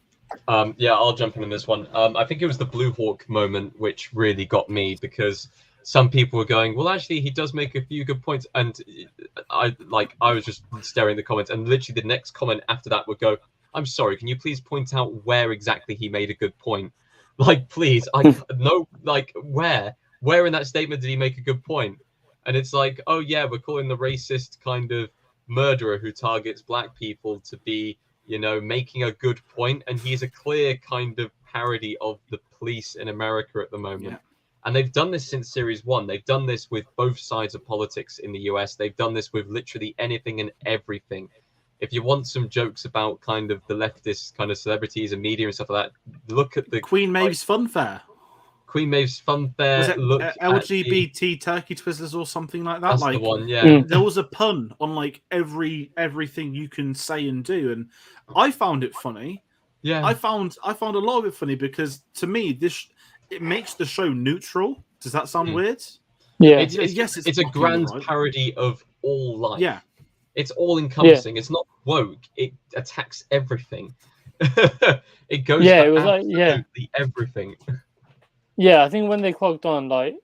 Yeah, I'll jump in this one. I think it was the Blue Hawk moment which really got me because some people were going, "Well, actually, he does make a few good points," and I was just staring at the comments, and literally the next comment after that would go, "I'm sorry, can you please point out where exactly he made a good point? Like, please, I know, like, where in that statement did he make a good point?" And it's like, "Oh yeah, we're calling the racist kind of murderer who targets black people to be." Making a good point, and he's a clear kind of parody of the police in America at the moment. Yeah. And they've done this since series one. They've done this with both sides of politics in the US. They've done this with literally anything and everything. If you want some jokes about kind of the leftist kind of celebrities and media and stuff like that, look at the Queen Maeve's Fun Fair. Queen Maeve's Fun Fair. Was it Look LGBT turkey twizzlers or something like that? That's Like the one, yeah. There was a pun on like everything you can say and do, and I found it funny. Yeah. I found a lot of it funny because to me it makes the show neutral. Does that sound weird? Yeah. It's a grand parody of all life. Yeah. It's all encompassing. It's not woke. It attacks everything. It goes for it was absolutely everything. Yeah, I think when they clocked on, like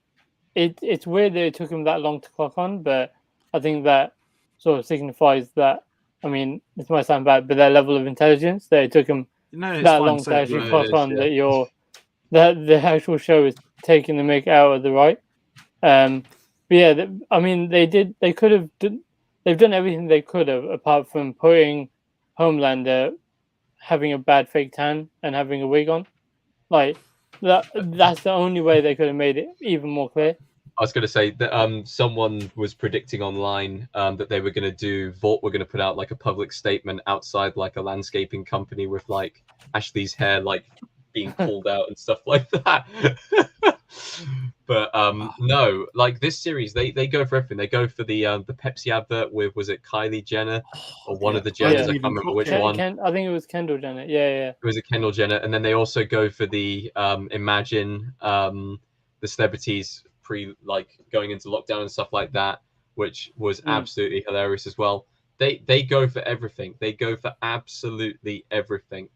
it's weird that it took them that long to clock on, but I think that sort of signifies that. I mean, this might sound bad, but their level of intelligence that it took them that long to actually clock on that the actual show is taking the mick out of the right. But yeah, I mean, they've done everything they could have apart from putting Homelander having a bad fake tan and having a wig on, like. That's the only way they could have made it even more clear. I was going to say that someone was predicting online that they were going to do Vought were going to put out like a public statement outside like a landscaping company with like Ashley's hair like being pulled out and stuff like that. But no, like this series, they go for everything. They go for the Pepsi advert with, was it Kylie Jenner or one of the Jenners? I can't remember which one. I think it was Kendall Jenner. Yeah. It was a Kendall Jenner, and then they also go for the Imagine the celebrities going into lockdown and stuff like that, which was absolutely hilarious as well. They go for everything. They go for absolutely everything.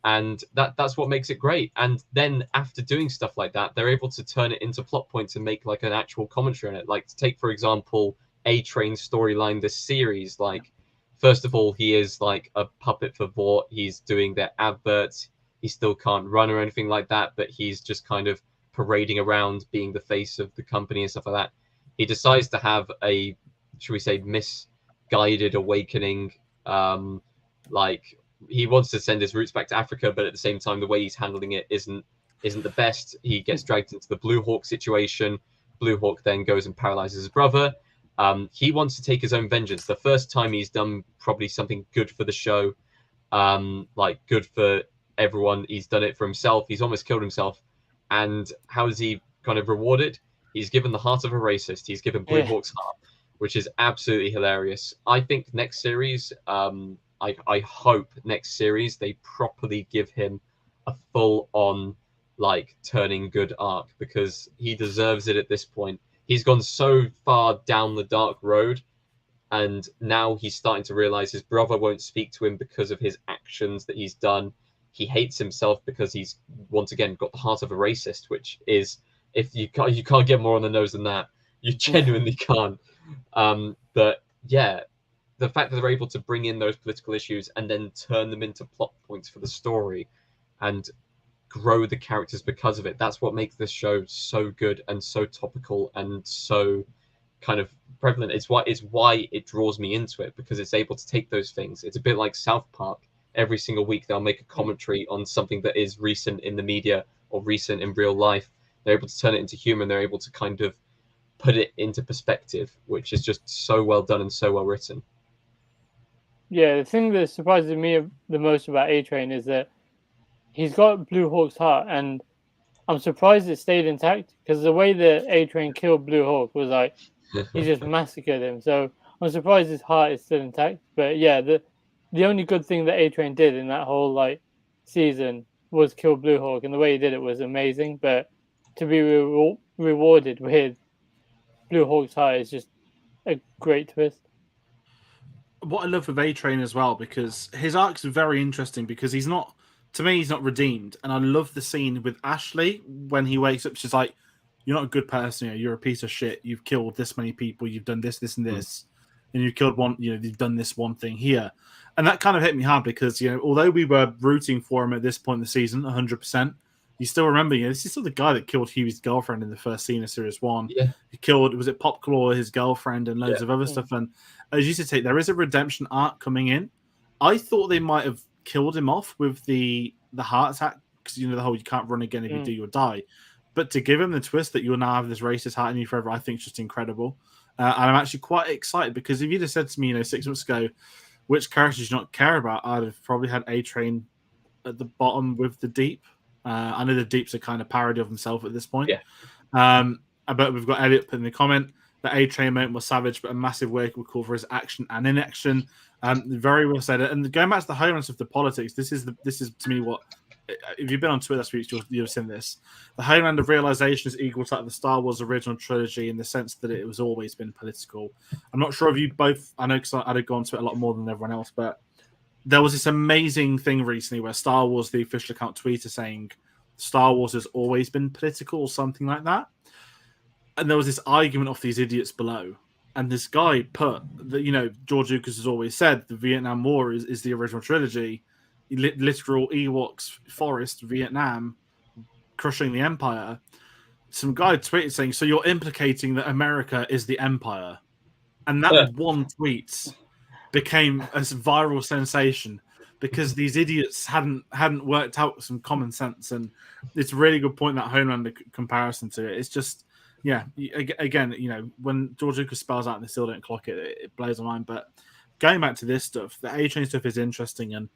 And that's what makes it great. And then after doing stuff like that, they're able to turn it into plot points and make like an actual commentary on it. Like to take, for example, A-Train's storyline this series. Like, first of all, he is like a puppet for Vought. He's doing their adverts. He still can't run or anything like that, but he's just kind of parading around being the face of the company and stuff like that. He decides to have a, should we say, misguided awakening, like he wants to send his roots back to Africa, but at the same time, the way he's handling it isn't the best. He gets dragged into the Blue Hawk situation. Blue Hawk then goes and paralyzes his brother. He wants to take his own vengeance. The first time he's done probably something good for the show, like good for everyone. He's done it for himself. He's almost killed himself. And how is he kind of rewarded? He's given the heart of a racist. He's given Blue Hawk's heart, which is absolutely hilarious. I think next series, I hope next series they properly give him a full-on like turning good arc because he deserves it at this point. He's gone so far down the dark road, and now he's starting to realize his brother won't speak to him because of his actions that he's done. He hates himself because he's once again got the heart of a racist, which is, if you can't get more on the nose than that. You genuinely can't. But yeah, the fact that they're able to bring in those political issues and then turn them into plot points for the story and grow the characters because of it, that's what makes this show so good and so topical and so kind of prevalent. It's why it draws me into it, because it's able to take those things. It's a bit like South Park. Every single week they'll make a commentary on something that is recent in the media or recent in real life. They're able to turn it into humor, and they're able to kind of put it into perspective, which is just so well done and so well written. Yeah, the thing that surprises me the most about A-Train is that he's got Blue Hawk's heart, and I'm surprised it stayed intact, because the way that A-Train killed Blue Hawk was like he just massacred him. So I'm surprised his heart is still intact. But yeah, the only good thing that A-Train did in that whole like season was kill Blue Hawk, and the way he did it was amazing. But to be rewarded with Blue Hawk's heart is just a great twist. What I love with A-Train as well, because his arc's very interesting, because he's not to me, he's not redeemed. And I love the scene with Ashley when he wakes up. She's like, "You're not a good person. You're a piece of shit. You've killed this many people. You've done this, this, and this, and you've killed one. You've done this one thing here." And that kind of hit me hard because although we were rooting for him at this point in the season, 100%, you still remember. This is still the guy that killed Huey's girlfriend in the first scene of series 1. Yeah. He killed, was it Popclaw, his girlfriend, and loads of other stuff. And as you said, there is a redemption arc coming in. I thought they might have killed him off with the heart attack because the whole you can't run again if you do, you'll die. But to give him the twist that you'll now have this racist heart in you forever, I think is just incredible. And I'm actually quite excited because if you'd have said to me, 6 months ago, which characters you not care about, I'd have probably had A-Train at the bottom with the Deep. I know the Deep's a kind of parody of himself at this point. Yeah. But we've got Elliot put in the comment that A-Train moment was savage, but a massive wake-up call for his action and inaction. Very well said. And going back to the Homeland stuff, the politics. This is to me what. If you've been on Twitter this week, you'll have seen this. The Homeland of realization is equal to the Star Wars original trilogy in the sense that it was always been political. I'm not sure if you both. I know because I'd have gone to it a lot more than everyone else, but there was this amazing thing recently where Star Wars, the official account tweeter, saying Star Wars has always been political or something like that. And there was this argument of these idiots below. And this guy put that, George Lucas has always said the Vietnam War is the original trilogy. Literal Ewoks forest, Vietnam, crushing the Empire. Some guy tweeted saying, "So you're implicating that America is the Empire," and that one tweet became a viral sensation because these idiots hadn't worked out some common sense, and it's a really good point that Homelander comparison to it. It's just, again, when George Lucas spells out and they still don't clock it, it blows my mind. But going back to this stuff, the A-Train stuff is interesting, and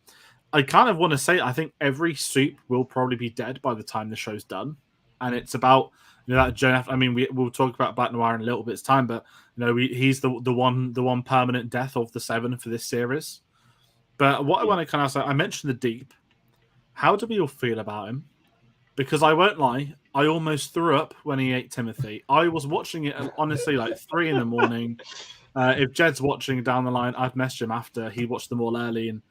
I kind of want to say I think every soup will probably be dead by the time the show's done, and it's about that Joe. I mean, we'll talk about Black Noir in a little bit's time, but he's the one permanent death of the 7 for this series. But what I want to kind of say, I mentioned the Deep. How do we all feel about him? Because I won't lie, I almost threw up when he ate Timothy. I was watching it honestly like 3 a.m. If Jed's watching down the line, I'd message him after he watched them all early and.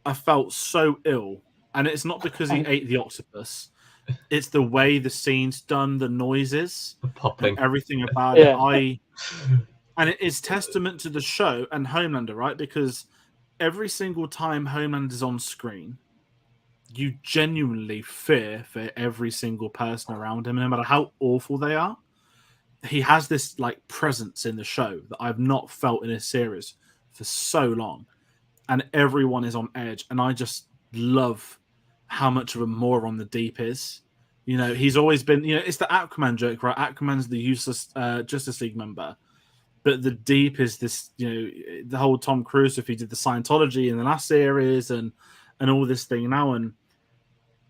I felt so ill, and it's not because he ate the octopus. It's the way the scene's done, the noises, the popping, everything about it. And it is testament to the show and Homelander, right? Because every single time Homelander's on screen, you genuinely fear for every single person around him, no matter how awful they are. He has this presence in the show that I've not felt in a series for so long. And everyone is on edge. And I just love how much of a moron the Deep is. He's always been, it's the Aquaman joke, right? Aquaman's the useless Justice League member. But the Deep is this, the whole Tom Cruise, if he did the Scientology in the last series and all this thing now. And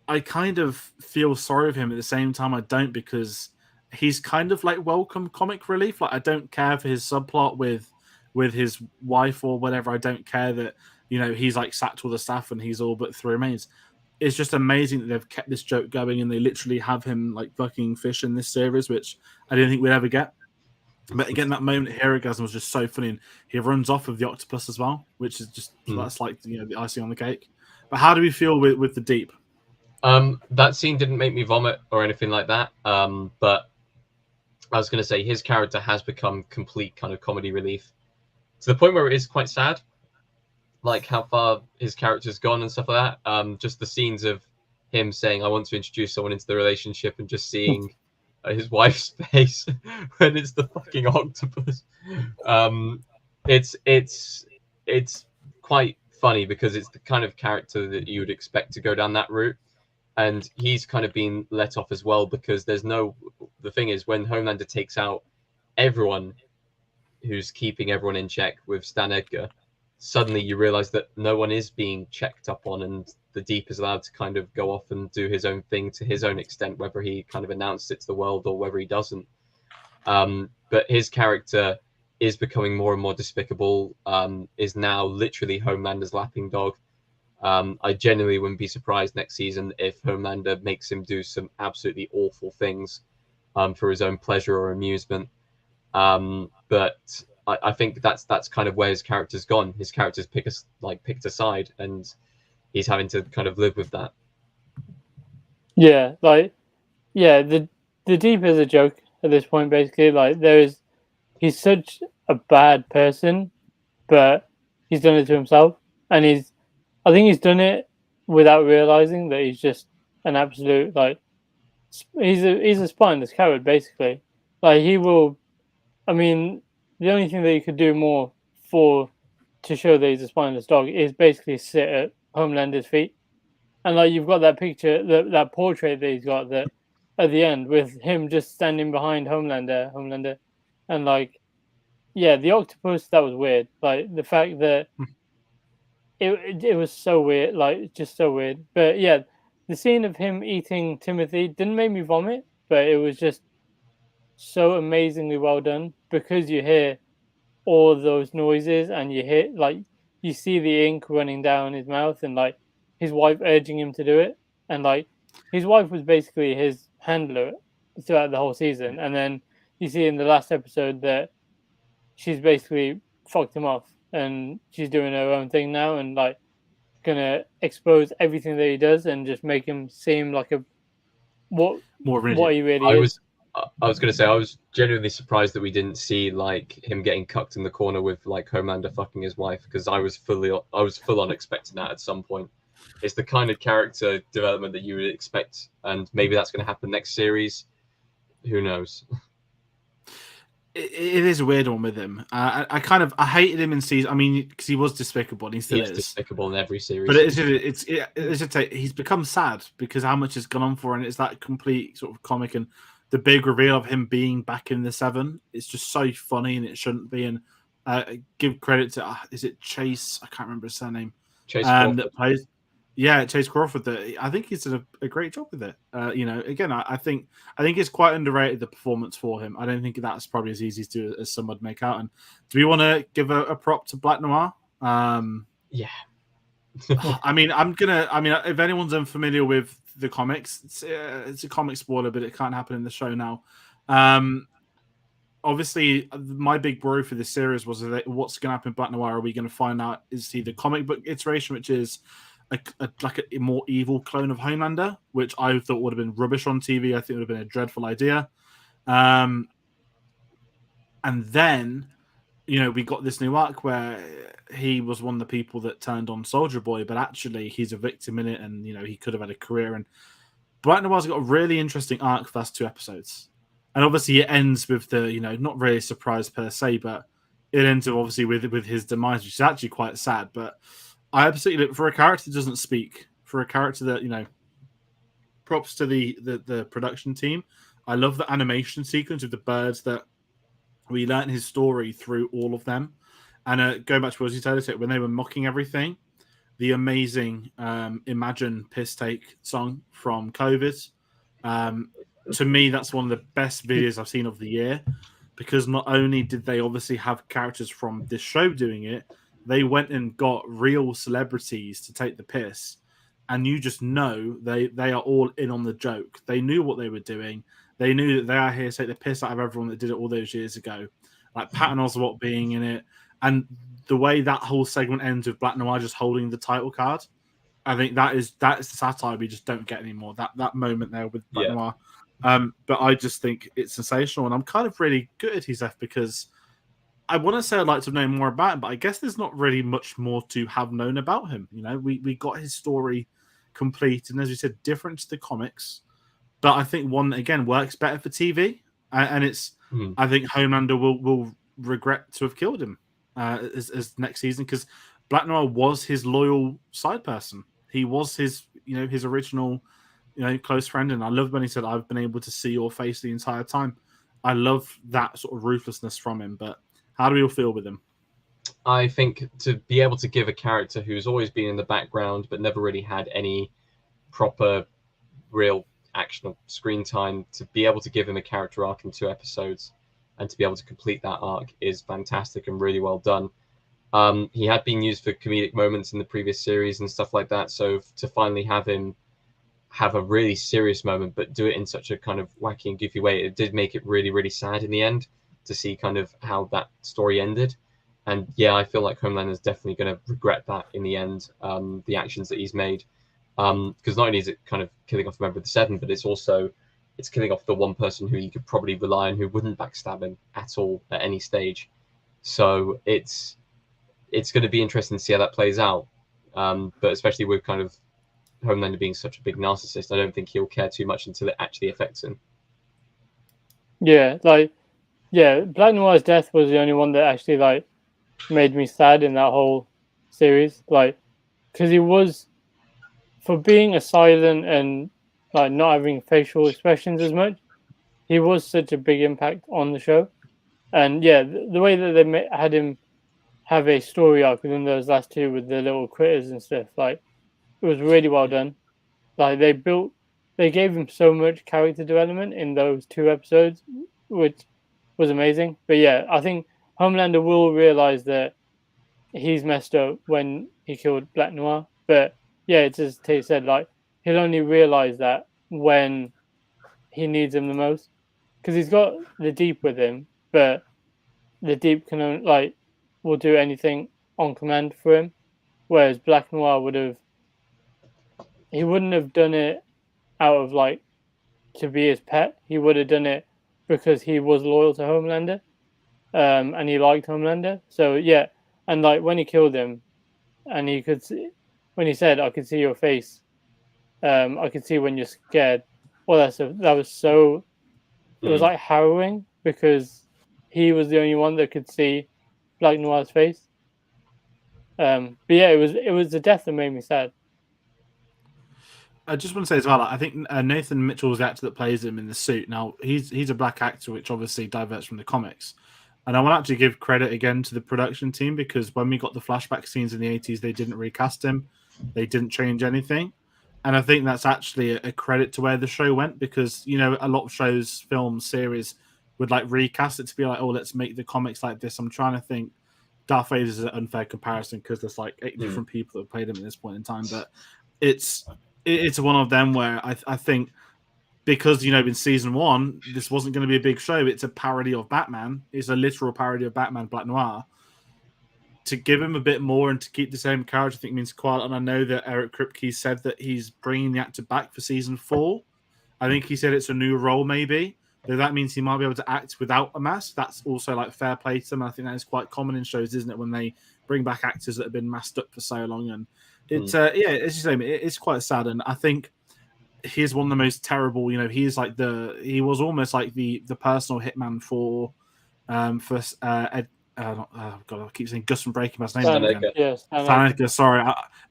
I kind of feel sorry for him at the same time. I don't, because he's kind of like welcome comic relief. I don't care for his subplot with his wife or whatever. I don't care that he's sacked all the staff and he's all but 3 remains. It's just amazing that they've kept this joke going and they literally have him fucking fish in this series, which I didn't think we'd ever get. But again, that moment at Herogasm was just so funny, and he runs off with the octopus as well, which is just that's the icing on the cake. But how do we feel with the Deep? That scene didn't make me vomit or anything like that. But I was going to say his character has become complete kind of comedy relief. To the point where it is quite sad, how far his character's gone and stuff like that. Just the scenes of him saying, "I want to introduce someone into the relationship," and just seeing his wife's face when it's the fucking octopus. It's quite funny because it's the kind of character that you would expect to go down that route, and he's kind of been let off as well because the thing is, when Homelander takes out everyone who's keeping everyone in check with Stan Edgar, suddenly you realize that no one is being checked up on, and the Deep is allowed to kind of go off and do his own thing to his own extent, whether he kind of announced it to the world or whether he doesn't. But his character is becoming more and more despicable, is now literally Homelander's laughing dog. I genuinely wouldn't be surprised next season if Homelander makes him do some absolutely awful things for his own pleasure or amusement. But I think that's kind of where his character's gone. His character's picked a side, and he's having to kind of live with that. Yeah, like the Deep is a joke at this point. Basically, like he's such a bad person, but he's done it to himself, and I think he's done it without realizing that he's just an absolute like he's a spineless coward basically. Like he will. I mean, the only thing that you could do more for to show that he's a spineless dog is basically sit at Homelander's feet, and like you've got that picture, that portrait that he's got that at the end with him just standing behind Homelander, and like yeah, the octopus that was weird. Like the fact that it was so weird, like just so weird. But yeah, the scene of him eating Timothy didn't make me vomit, but it was just so amazingly well done because you hear all of those noises and you hear like you see the ink running down his mouth and like his wife urging him to do it, and like his wife was basically his handler throughout the whole season, and then you see in the last episode that she's basically fucked him off and she's doing her own thing now and like gonna expose everything that he does and just make him seem like a what More what rigid. he really I is. was I was gonna say I was genuinely surprised that we didn't see like him getting cucked in the corner with like Homelander fucking his wife, because I was full on expecting that at some point. It's the kind of character development that you would expect, and maybe that's going to happen next series. Who knows? It is a weird one with him. I hated him in season. I mean, because he was despicable, and he still He's is. despicable in every series. But he's become sad because how much has gone on for, and it's that complete sort of comic and the big reveal of him being back in the Seven. It's just so funny, and it shouldn't be. And give credit to is it Chase? I can't remember his surname. Chase Crawford. That plays. Yeah, Chase Crawford. I think he's done a great job with it. Again, I think it's quite underrated, the performance for him. I don't think that's probably as easy to do as some would make out. And do we want to give a prop to Black Noir? Yeah. I mean, if anyone's unfamiliar with the comics, it's a comic spoiler, but it can't happen in the show now. Obviously, my big worry for this series was what's going to happen in Black Noir. Are we going to find out is he the comic book iteration, which is like a more evil clone of Homelander, which I thought would have been rubbish on TV. I think it would have been a dreadful idea. And then, we got this new arc where he was one of the people that turned on Soldier Boy, but actually he's a victim in it, and he could have had a career. And Black Noir's got a really interesting arc for the last 2 episodes, and obviously it ends with the not really a surprise per se, but it ends up obviously with his demise, which is actually quite sad. But I absolutely, for a character that doesn't speak, for a character that props to the production team. I love the animation sequence of the birds that we learned his story through all of them. And going back to what you said, when they were mocking everything, the amazing Imagine Piss Take song from COVID. To me, that's one of the best videos I've seen of the year, because not only did they obviously have characters from this show doing it, they went and got real celebrities to take the piss. And you just know they are all in on the joke. They knew what they were doing. They knew that they are here to take the piss out of everyone that did it all those years ago. Like Patton Oswalt being in it. And the way that whole segment ends with Black Noir just holding the title card, I think that is the satire we just don't get anymore. That moment there with Black Noir. But I just think it's sensational. And I'm kind of really good at his F, because I want to say I'd like to know more about him, but I guess there's not really much more to have known about him. We got his story complete, and as you said, different to the comics. But I think one that, again, works better for TV. And it's, I think Homelander will regret to have killed him as next season, because Black Noir was his loyal side person. He was his, his original, close friend. And I love when he said, "I've been able to see your face the entire time." I love that sort of ruthlessness from him. But how do we all feel with him? I think to be able to give a character who's always been in the background but never really had any proper, real action screen time, to be able to give him a character arc in 2 episodes and to be able to complete that arc is fantastic and really well done. He had been used for comedic moments in the previous series and stuff like that, so to finally have him have a really serious moment but do it in such a kind of wacky and goofy way, it did make it really, really sad in the end to see kind of how that story ended. And yeah, I feel like Homelander is definitely going to regret that in the end, the actions that he's made. Because not only is it kind of killing off a member of the Seven, but it's killing off the one person who you could probably rely on who wouldn't backstab him at all at any stage. So it's going to be interesting to see how that plays out. But especially with kind of Homelander being such a big narcissist, I don't think he'll care too much until it actually affects him. Yeah, Black Noir's death was the only one that actually made me sad in that whole series. Because he was, for being a silent and not having facial expressions as much, he was such a big impact on the show. And yeah, the way that they had him have a story arc within those last two with the little critters and stuff, it was really well done. They gave him so much character development in those 2 episodes, which was amazing. But yeah, I think Homelander will realize that he's messed up when he killed Black Noir. But yeah, it's as Tate said, he'll only realize that when he needs him the most, because he's got the Deep with him, but the Deep can only, will do anything on command for him, whereas Black Noir wouldn't have done it out of to be his pet. He would have done it because he was loyal to Homelander, and he liked Homelander. So yeah, and when he killed him, and he could see, when he said, "I could see your face," I could see when you're scared. Well, that was so. It was harrowing because he was the only one that could see Black Noir's face. But yeah, it was the death that made me sad. I just want to say as well, I think Nathan Mitchell is the actor that plays him in the suit. Now, he's a black actor, which obviously diverts from the comics. And I want to actually give credit again to the production team, because when we got the flashback scenes in the 80s, they didn't recast him. They didn't change anything. And I think that's actually a credit to where the show went, because, a lot of shows, films, series would recast it to be let's make the comics like this. I'm trying to think. Darth Vader is an unfair comparison because there's 8 different people that played him at this point in time. But it's one of them where I think, because in season 1 this wasn't going to be a big show, it's a parody of Batman, it's a literal parody of Batman Black Noir. To give him a bit more and to keep the same character, I think means quite. And I know that Eric Kripke said that he's bringing the actor back for season 4. I think he said it's a new role, maybe. So that means he might be able to act without a mask. That's also fair play to them. I think that is quite common in shows, isn't it, when they bring back actors that have been masked up for so long. And it's it's just it's quite sad. And I think he's one of the most terrible. He's he was almost the personal hitman for Ed. God, I keep saying Gus from Breaking Bad's name again. Yes, Edgar, sorry.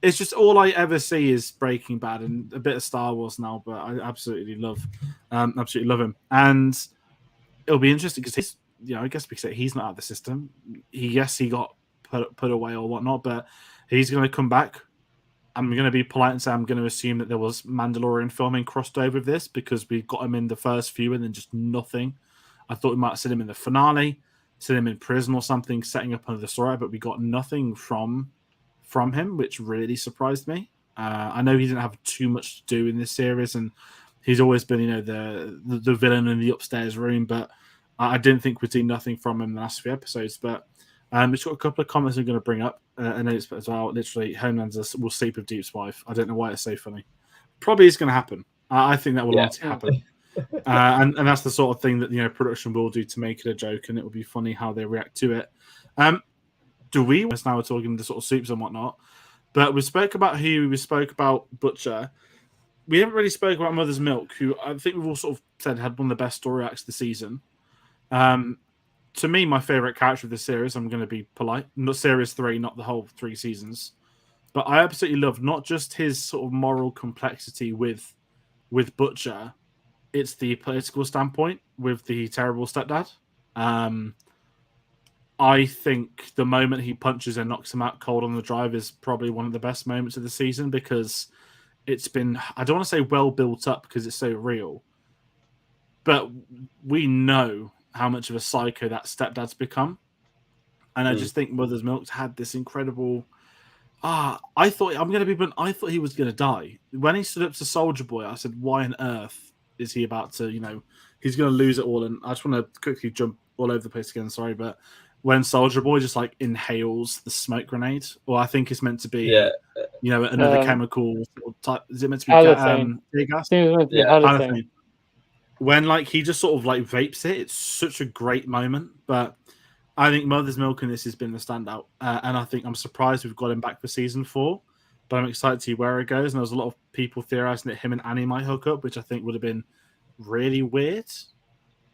It's just all I ever see is Breaking Bad and a bit of Star Wars now, but I absolutely love him. And it'll be interesting because I guess because he's not out of the system. He got put away or whatnot, but he's going to come back. I'm going to be polite and say I'm going to assume that there was Mandalorian filming crossed over with this, because we got him in the first few and then just nothing. I thought we might have seen him in the finale, seen him in prison or something, setting up another story, but we got nothing from him, which really surprised me. I know he didn't have too much to do in this series, and he's always been, the villain in the upstairs room, but I didn't think we'd see nothing from him in the last few episodes. But it's got a couple of comments I'm going to bring up. I know it's as well. Literally, Homelander will sleep with Deep's wife. I don't know why it's so funny. Probably is going to happen. I think that will honestly happen. And that's the sort of thing that production will do to make it a joke, and it will be funny how they react to it. Now we're talking the sort of soups and whatnot, but we spoke about Huey, we spoke about Butcher. We haven't really spoke about Mother's Milk, who I think we've all sort of said had one of the best story arcs of the season. To me, my favorite character of the series, I'm going to be polite, not series 3, not the whole 3 seasons, but I absolutely love not just his sort of moral complexity with Butcher. It's the political standpoint with the terrible stepdad. I think the moment he punches and knocks him out cold on the drive is probably one of the best moments of the season, because it's been, I don't want to say well built up because it's so real, but we know how much of a psycho that stepdad's become. And I just think Mother's Milk had this incredible... I thought he was going to die. When he stood up to Soldier Boy, I said, why on earth is he about to, he's going to lose it all. And I just want to quickly jump all over the place again, sorry, but when Soldier Boy just inhales the smoke grenade, or I think it's meant to be You know, another chemical type. Is it meant to be halothane. tear gas? Seems meant to be Yeah. halothane. When like he just sort of like vapes it, it's such a great moment. But I think Mother's Milk in this has been the standout, and I think I'm surprised we've got him back for season 4. But I'm excited to see where it goes. And there's a lot of people theorizing that him and Annie might hook up, which I think would have been really weird.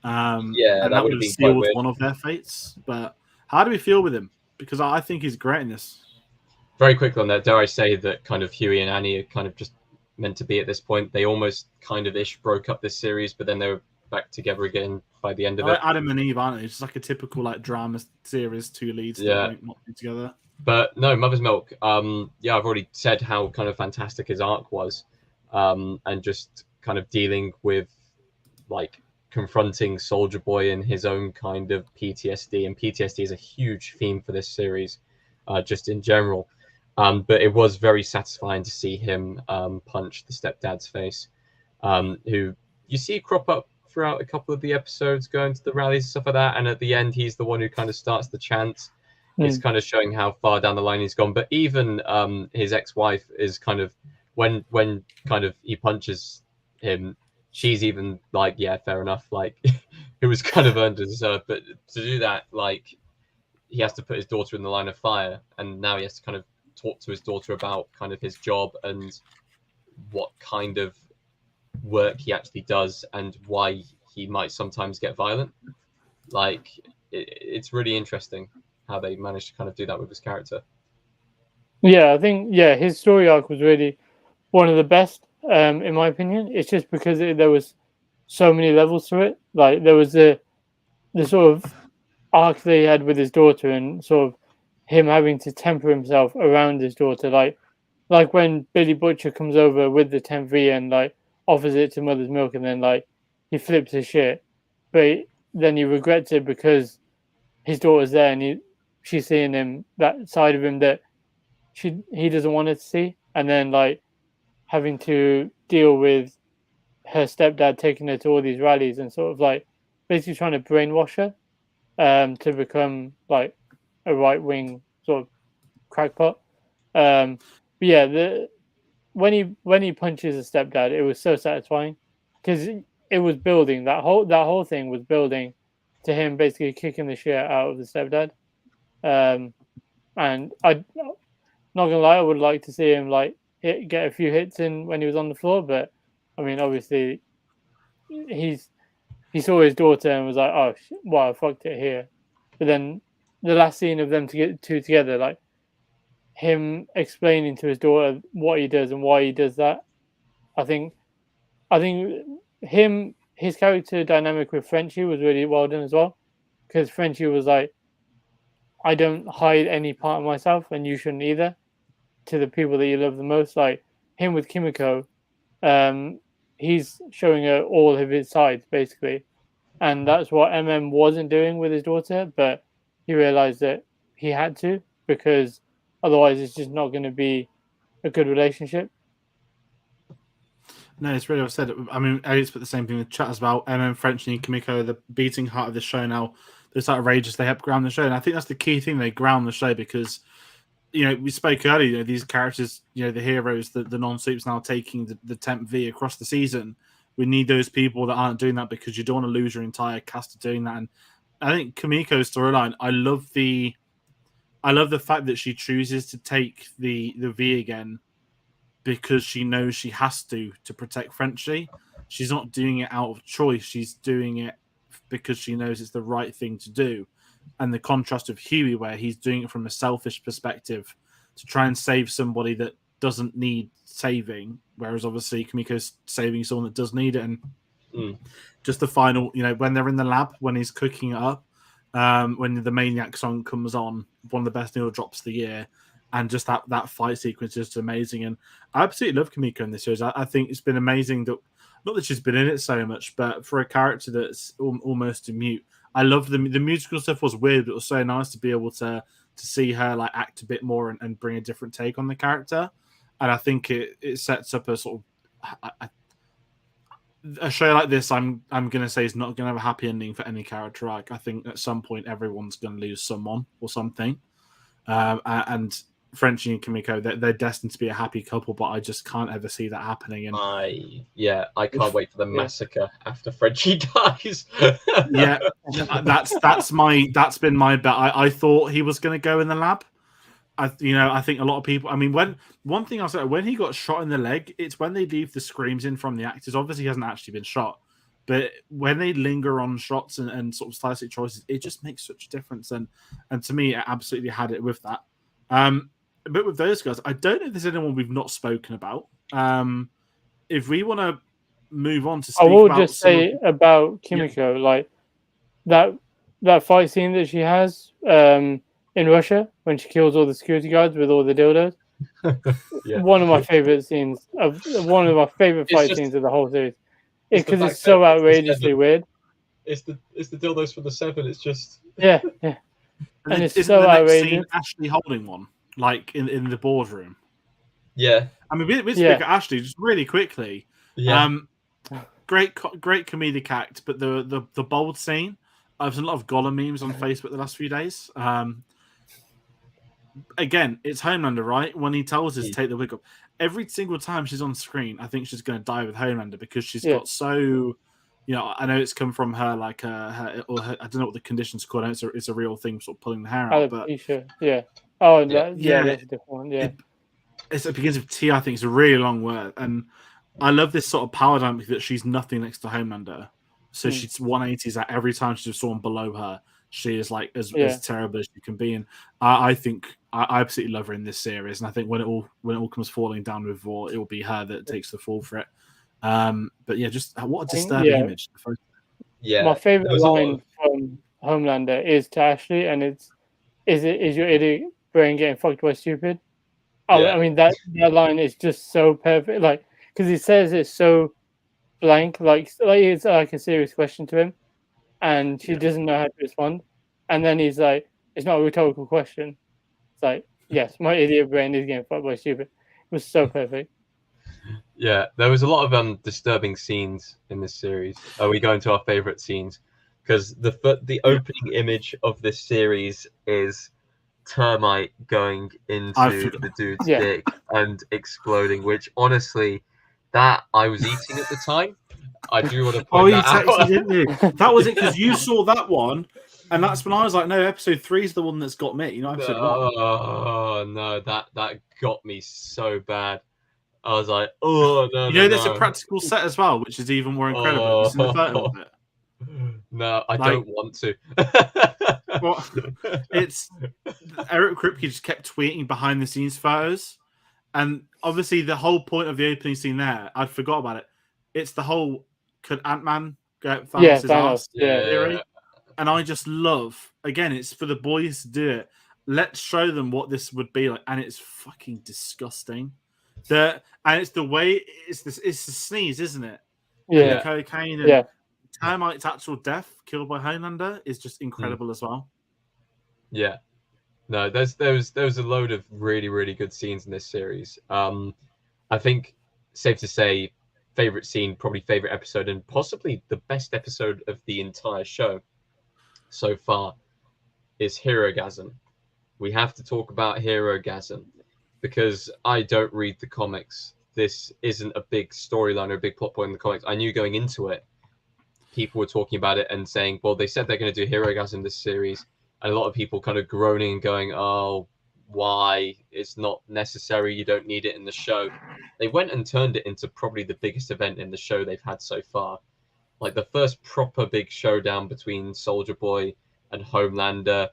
Yeah, and that that would would have have been quite sealed weird. one of their fates. But how do we feel with him? Because I think he's great in this. Very quickly on that, dare I say that kind of Huey and Annie are kind of just meant to be at this point. They almost kind of ish broke up this series, but then they were back together again by the end of it. Adam and Eve, aren't they? It's just like a typical like drama series, 2 leads that won't not be together. But no, Mother's Milk. Yeah, I've already said how kind of fantastic his arc was, and just kind of dealing with like confronting Soldier Boy and his own kind of PTSD. And PTSD is a huge theme for this series, just in general. But it was very satisfying to see him punch the stepdad's face, who you see crop up throughout a couple of the episodes, going to the rallies and stuff like that. And at the end, he's the one who kind of starts the chant. It's kind of showing how far down the line he's gone. But even his ex-wife is kind of when kind of he punches him, she's even like, yeah, fair enough. Like it was kind of earned and deserved. But to do that, like he has to put his daughter in the line of fire, and now he has to kind of talk to his daughter about kind of his job and what kind of work he actually does and why he might sometimes get violent. Like it's really interesting how they managed to kind of do that with his character. Yeah, I think his story arc was really one of the best, in my opinion. It's just because there was so many levels to it. Like there was the sort of arc that he had with his daughter, and sort of him having to temper himself around his daughter. Like when Billy Butcher comes over with the 10V and like offers it to Mother's Milk, and then like he flips his shit, but then he regrets it because his daughter's there and she's seeing him, that side of him that he doesn't want her to see, and then like having to deal with her stepdad taking her to all these rallies and sort of like basically trying to brainwash her to become like a right wing sort of crackpot. But yeah, when he punches a stepdad, it was so satisfying because it was building, that whole thing was building to him basically kicking the shit out of the stepdad. And I, not gonna lie, I would like to see him like get a few hits in when he was on the floor, but I mean, obviously, he saw his daughter and was like, "Oh, wow, I fucked it here." But then the last scene of them to get two together, like him explaining to his daughter what he does and why he does that, I think his character dynamic with Frenchie was really well done as well, because Frenchie was like, "I don't hide any part of myself, and you shouldn't either." To the people that you love the most, like him with Kimiko, he's showing her all of his sides basically, and that's what wasn't doing with his daughter. But he realized that he had to, because otherwise it's just not going to be a good relationship. No, it's really well said. I mean, Elliot's put the same thing in the chat as well. French, and Kimiko, the beating heart of the show now. They're so outrageous. They help ground the show, and I think that's the key thing. They ground the show because, you know, we spoke earlier, you know, these characters, you know, the heroes, the non-soups now taking the 10th V across the season. We need those people that aren't doing that, because you don't want to lose your entire cast of doing that. And I think Kimiko's storyline, I love the fact that she chooses to take the V again because she knows she has to protect Frenchie. She's not doing it out of choice. She's doing it because she knows it's the right thing to do. And the contrast of Huey, where he's doing it from a selfish perspective to try and save somebody that doesn't need saving, whereas obviously Kimiko's saving someone that does need it. And just the final, you know, when they're in the lab, when he's cooking it up, when the Maniac song comes on, one of the best needle drops of the year, and just that fight sequence is just amazing. And I absolutely love Kimiko in this series. I think it's been amazing that, not that she's been in it so much, but for a character that's almost a mute, I love the musical stuff was weird, but it was so nice to be able to see her like act a bit more and bring a different take on the character. And I think it sets up a sort of a show like this. I'm gonna say is not gonna have a happy ending for any character arc. I think at some point everyone's gonna lose someone or something, and Frenchie and Kimiko, they're destined to be a happy couple, but I just can't ever see that happening. And I can't wait for the massacre after Frenchie dies. yeah, that's been my bet. I thought he was going to go in the lab. I think a lot of people. I mean, one thing I'll say, when he got shot in the leg, it's when they leave the screams in from the actors. Obviously, he hasn't actually been shot, but when they linger on shots and sort of stylistic choices, it just makes such a difference. And to me, it absolutely had it with that. But with those guys, I don't know if there's anyone we've not spoken about. If we want to move on to speak I will about just say about Kimiko, like that fight scene that she has in Russia when she kills all the security guards with all the dildos. One of my favorite scenes one of my favorite fight scenes of the whole series. Because it's so outrageously weird. It's the dildos for the 7. It's just yeah. And it's so outrageous. Scene Ashley holding one, like in the boardroom. Yeah. I mean, we speak of Ashley just really quickly. Yeah. Great comedic act, but the bold scene. I've seen a lot of Gollum memes on Facebook the last few days. Again, it's Homelander, right? When he tells us to take the wig off, every single time she's on screen, I think she's going to die with Homelander because she's got so. I know it's come from her, like I don't know what the conditions called. It's a real thing, sort of pulling the hair out. But yeah. Oh, that's a different one. Yeah, it begins with T. I think it's a really long word, and I love this sort of power dynamic that she's nothing next to Homelander. So she's 180s at every time she's someone below her. She is like as terrible as she can be, and I think I absolutely love her in this series. And I think when it all comes falling down with Vor, it will be her that takes the fall for it. But yeah, just what a disturbing image. Yeah, my favorite line from Homelander is to Ashley, and is your idiot brain getting fucked by stupid? I mean that line is just so perfect, like because he says it's so blank, like it's like a serious question to him, and she doesn't know how to respond, and then he's like, "It's not a rhetorical question." It's like, "Yes, my idiot brain is getting fucked by stupid." It was so perfect. Yeah, there was a lot of disturbing scenes in this series. Are we going to our favorite scenes? Because the opening image of this series is termite going into the dude's dick and exploding, which honestly, that I was eating at the time. I do want to point that out. Oh, you texted, didn't you? That was it, because you saw that one, and that's when I was like, no, episode 3 is the one that's got me, episode 1. Oh, no, that got me so bad. I was like, oh, no, there's a practical set as well, which is even more incredible. Have you seen the photo of it? No, I don't want to. Well, it's Eric Kripke just kept tweeting behind the scenes photos, and obviously the whole point of the opening scene there, I'd forgot about it. It's the whole could Ant-Man get Thanos' ass theory, and I just love, again, it's for the boys to do it. Let's show them what this would be like, and it's fucking disgusting. And it's the way it's the sneeze, isn't it? Yeah, and cocaine and termite's actual death killed by Homelander is just incredible as well. Yeah, no, there was a load of really, really good scenes in this series. I think safe to say, favorite scene, probably favorite episode, and possibly the best episode of the entire show so far is Herogasm. We have to talk about Herogasm because I don't read the comics. This isn't a big storyline or a big plot point in the comics. I knew going into it, people were talking about it and saying, well, they said they're going to do Herogasm this series. And a lot of people kind of groaning and going, oh, why? It's not necessary. You don't need it in the show. They went and turned it into probably the biggest event in the show they've had so far. Like the first proper big showdown between Soldier Boy and Homelander.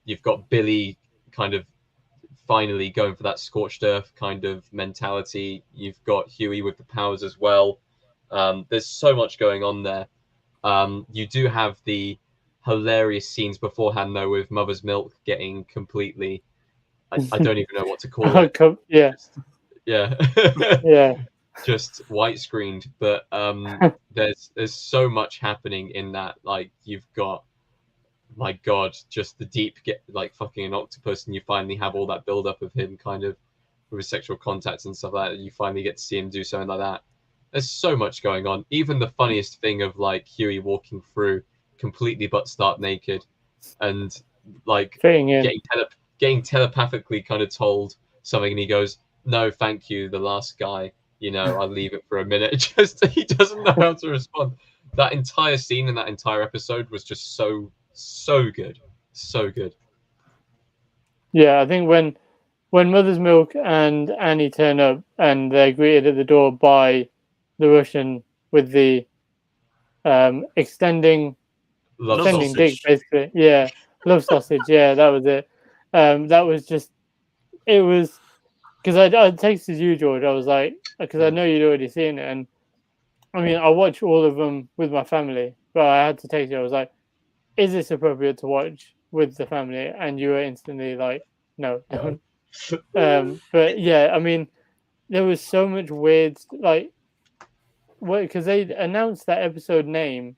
You've got Billy kind of finally going for that scorched earth kind of mentality. You've got Huey with the powers as well. There's so much going on there. You do have the hilarious scenes beforehand, though, with Mother's Milk getting completely... I don't even know what to call it. Yeah. Just white screened. But there's so much happening in that. Like, you've got, my God, just the deep get like fucking an octopus, and you finally have all that build up of him kind of with his sexual contacts and stuff like that. You finally get to see him do something like that. There's so much going on. Even the funniest thing of like Huey walking through completely butt start naked and like getting telepathically kind of told something, and he goes, "No, thank you." The last guy, I'll leave it for a minute. Just he doesn't know how to respond. That entire scene and that entire episode was just so good, so good. Yeah, I think when Mother's Milk and Annie turn up and they're greeted at the door by the Russian with the extending dick, basically. Yeah, love sausage. Yeah, that was it. That was just, it was, because I texted you, George. I was like, because I know you'd already seen it, and I mean, I watch all of them with my family, but I had to text you. I was like, is this appropriate to watch with the family? And you were instantly like, no, don't. But yeah, I mean, there was so much weird, like, because they announced that episode name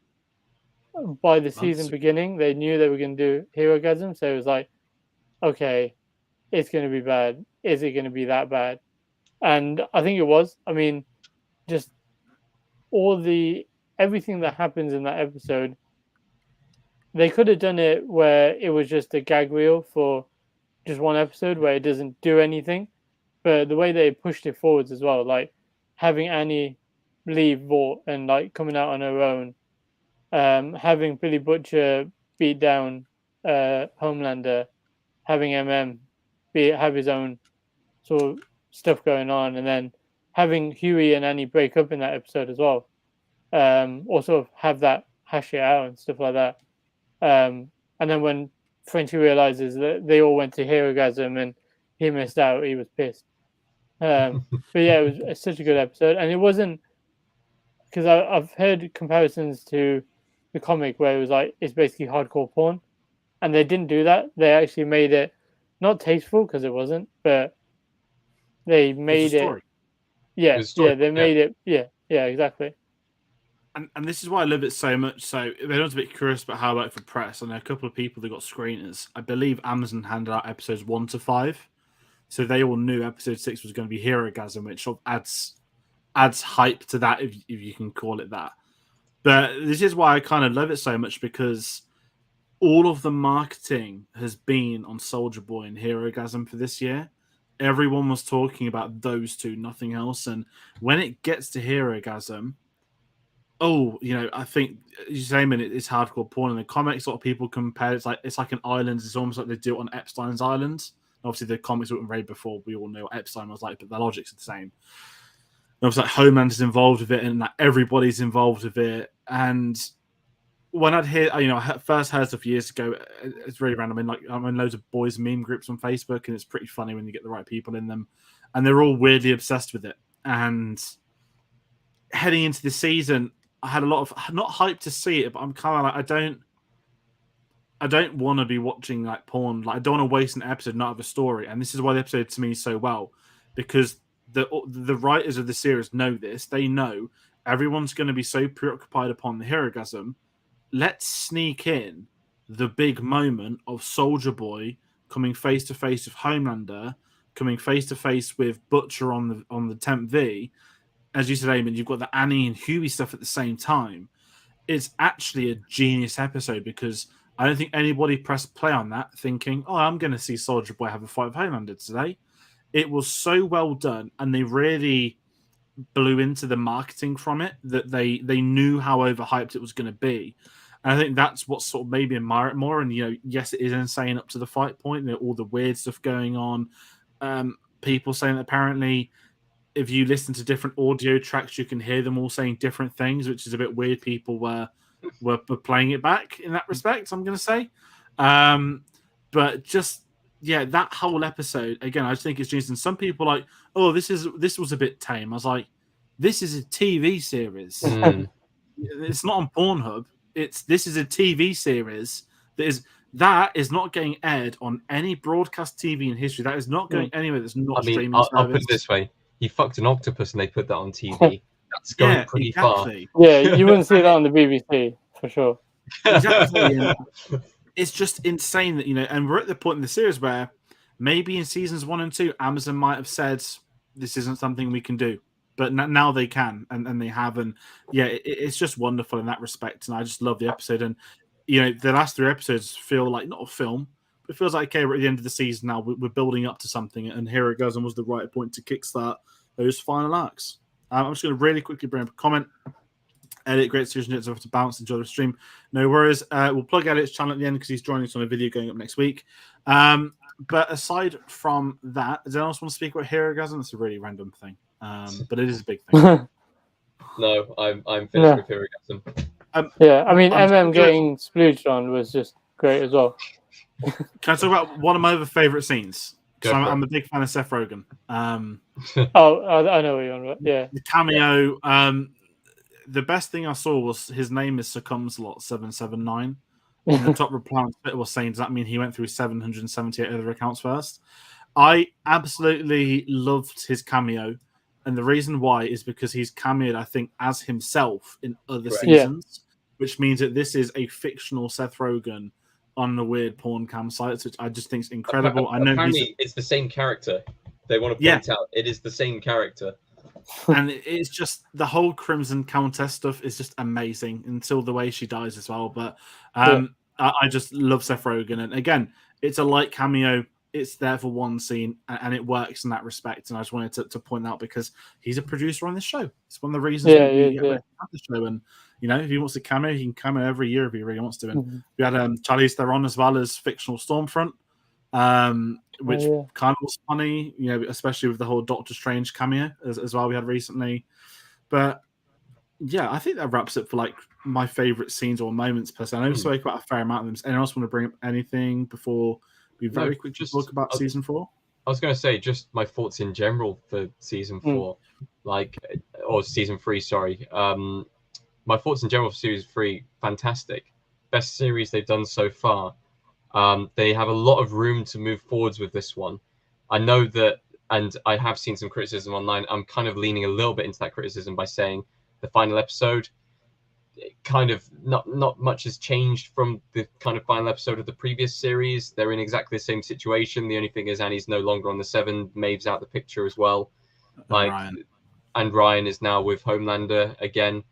by the season beginning. They knew they were going to do Herogasm, so it was like, okay, it's going to be bad. Is it going to be that bad? And I think it was. I mean, just everything that happens in that episode, they could have done it where it was just a gag reel for just one episode where it doesn't do anything. But the way they pushed it forwards as well, like having Annie leave Vought and like coming out on her own, having Billy Butcher beat down Homelander, having have his own sort of stuff going on, and then having Huey and Annie break up in that episode as well, or sort of have that hash it out and stuff like that. And then when Frenchie realizes that they all went to Herogasm and he missed out, he was pissed. But yeah, it was such a good episode, and it wasn't, because I've heard comparisons to the comic where it was like it's basically hardcore porn, and they didn't do that. They actually made it not tasteful, because it wasn't, but they made it. Yeah, they made it. Yeah, exactly. And this is why I love it so much. So if anyone's a bit curious about how it worked for press, I know a couple of people that got screeners. I believe Amazon handed out episodes 1 to 5, so they all knew episode 6 was going to be Herogasm, which sort of adds hype to that, if you can call it that. But this is why I kind of love it so much, because all of the marketing has been on Soldier Boy and Herogasm for this year. Everyone was talking about those two, nothing else. And when it gets to Herogasm, I think you say, it's hardcore porn. In the comics, a lot of people compare it's like an island. It's almost like they do it on Epstein's Island. Obviously, the comics were read before. We all know what Epstein was like, but the logic's the same. And obviously, like, Homelander's involved with it, and like, everybody's involved with it. And when I'd hear, I first heard stuff years ago. It's really random. I'm in loads of boys meme groups on Facebook, and it's pretty funny when you get the right people in them, and they're all weirdly obsessed with it. And heading into the season, I had a lot of, not hype to see it, but I'm kind of like, I don't want to be watching like porn. Like, I don't want to waste an episode not have a story. And this is why the episode to me is so well, because the writers of the series know this. They know everyone's going to be so preoccupied upon the Herogasm. Let's sneak in the big moment of Soldier Boy coming face to face with Homelander, coming face to face with Butcher on the Temp V. As you said, Eamon, you've got the Annie and Huey stuff at the same time. It's actually a genius episode, because I don't think anybody pressed play on that thinking, I'm going to see Soldier Boy have a fight with Homelander today. It was so well done, and they really blew into the marketing from it, that they knew how overhyped it was going to be. And I think that's what sort of made me admire it more. And, yes, it is insane up to the fight point. All the weird stuff going on. People saying that apparently, if you listen to different audio tracks, you can hear them all saying different things, which is a bit weird. People were playing it back in that respect, I'm going to say. But just, that whole episode, again, I just think it's genius. And some people are like, this was a bit tame. I was like, this is a TV series. It's not on Pornhub. This is a TV series that is not getting aired on any broadcast TV in history. That is not going anywhere. That's not streaming. I'll put it this way: he fucked an octopus, and they put that on TV. That's going pretty far. Yeah, you wouldn't see that on the BBC for sure. Exactly. It's just insane that and we're at the point in the series where maybe in seasons 1 and 2, Amazon might have said this isn't something we can do, but now they can, and they have, and it's just wonderful in that respect. And I just love the episode, and the last 3 episodes feel like not a film, it feels like, okay, we're at the end of the season now. We're building up to something, and here it goes, and was the right point to kickstart those final acts. I'm just going to really quickly bring up a comment. Elliot, great suggestion to bounce, enjoy the stream. No worries. We'll plug Elliot's channel at the end because he's joining us on a video going up next week. But aside from that, does anyone else want to speak about Herogasm? It's a really random thing, but it is a big thing. No, I'm finished with Herogasm. Yeah, I mean, getting splooged on was just great as well. Can I talk about one of my other favourite scenes? Because I'm a big fan of Seth Rogen. I know what you're on about. Yeah, the cameo. The best thing I saw was his name is Circumslot 779. And the top reply on Twitter was saying, does that mean he went through 778 other accounts first? I absolutely loved his cameo. And the reason why is because he's cameoed, I think, as himself in other seasons, which means that this is a fictional Seth Rogen on the weird porn cam sites, which I just think is incredible. I know apparently it's the same character. They want to point out it is the same character. And it's just the whole Crimson Countess stuff is just amazing until the way she dies as well. But I just love Seth Rogen. And again, it's a light cameo. It's there for one scene and it works in that respect. And I just wanted to point out because he's a producer on this show. It's one of the reasons we have the show. And, you know, if he wants to cameo, he can cameo every year if he really wants to. And we had Charlize Theron as well as fictional Stormfront. Which kind of was funny, you know, especially with the whole Doctor Strange cameo as well we had recently. But yeah, I think that wraps it for like my favorite scenes or moments per se. I know we spoke about a fair amount of them. Does anyone else want to bring up anything before we very quickly talk about season 4? I was going to say just my thoughts in general for season 4, or season 3. Sorry, my thoughts in general for series 3, fantastic, best series they've done so far. They have a lot of room to move forwards with this one. I know that, and I have seen some criticism online. I'm kind of leaning a little bit into that criticism by saying the final episode, kind of not much has changed from the kind of final episode of the previous series. They're in exactly the same situation. The only thing is Annie's no longer on the 7. Maeve's out the picture as well. And Ryan is now with Homelander again.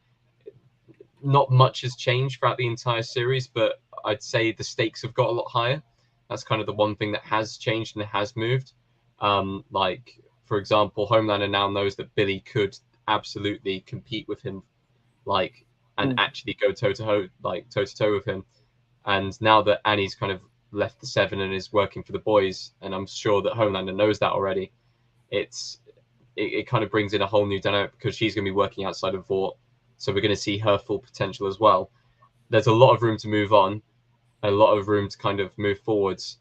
Not much has changed throughout the entire series, but I'd say the stakes have got a lot higher. That's kind of the one thing that has changed and it has moved. Like, for example, Homelander now knows that Billy could absolutely compete with him, like, and actually go toe-to-toe with him. And now that Annie's kind of left the 7 and is working for the boys, and I'm sure that Homelander knows that already, it kind of brings in a whole new dynamic because she's going to be working outside of Vought. So we're going to see her full potential as well. There's a lot of room to move on, a lot of room to kind of move forwards.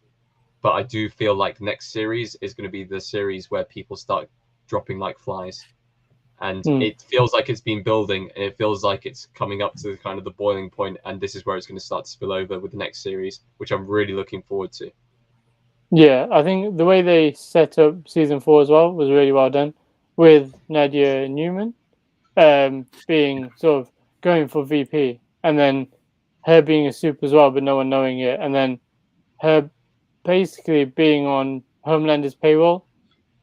But I do feel like the next series is going to be the series where people start dropping like flies. And it feels like it's been building, and it feels like it's coming up to kind of the boiling point, and this is where it's going to start to spill over with the next series, which I'm really looking forward to. Yeah, I think the way they set up season 4 as well was really well done, with Nadia Newman being sort of going for VP, and then her being a soup as well, but no one knowing it, and then her basically being on Homelander's payroll.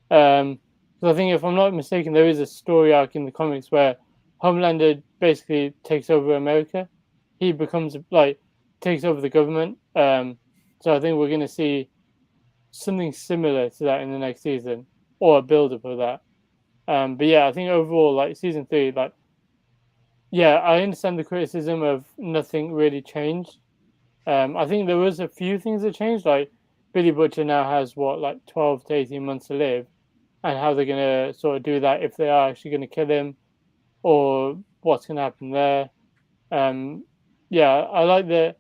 So I think, if I'm not mistaken, there is a story arc in the comics where Homelander basically takes over America. He becomes takes over the government. So I think we're going to see something similar to that in the next season, or a build-up of that. But yeah, I think overall, like season 3, I understand the criticism of nothing really changed. I think there was a few things that changed. Like Billy Butcher now has 12 to 18 months to live, and how they're going to sort of do that, if they are actually going to kill him, or what's going to happen there. I like that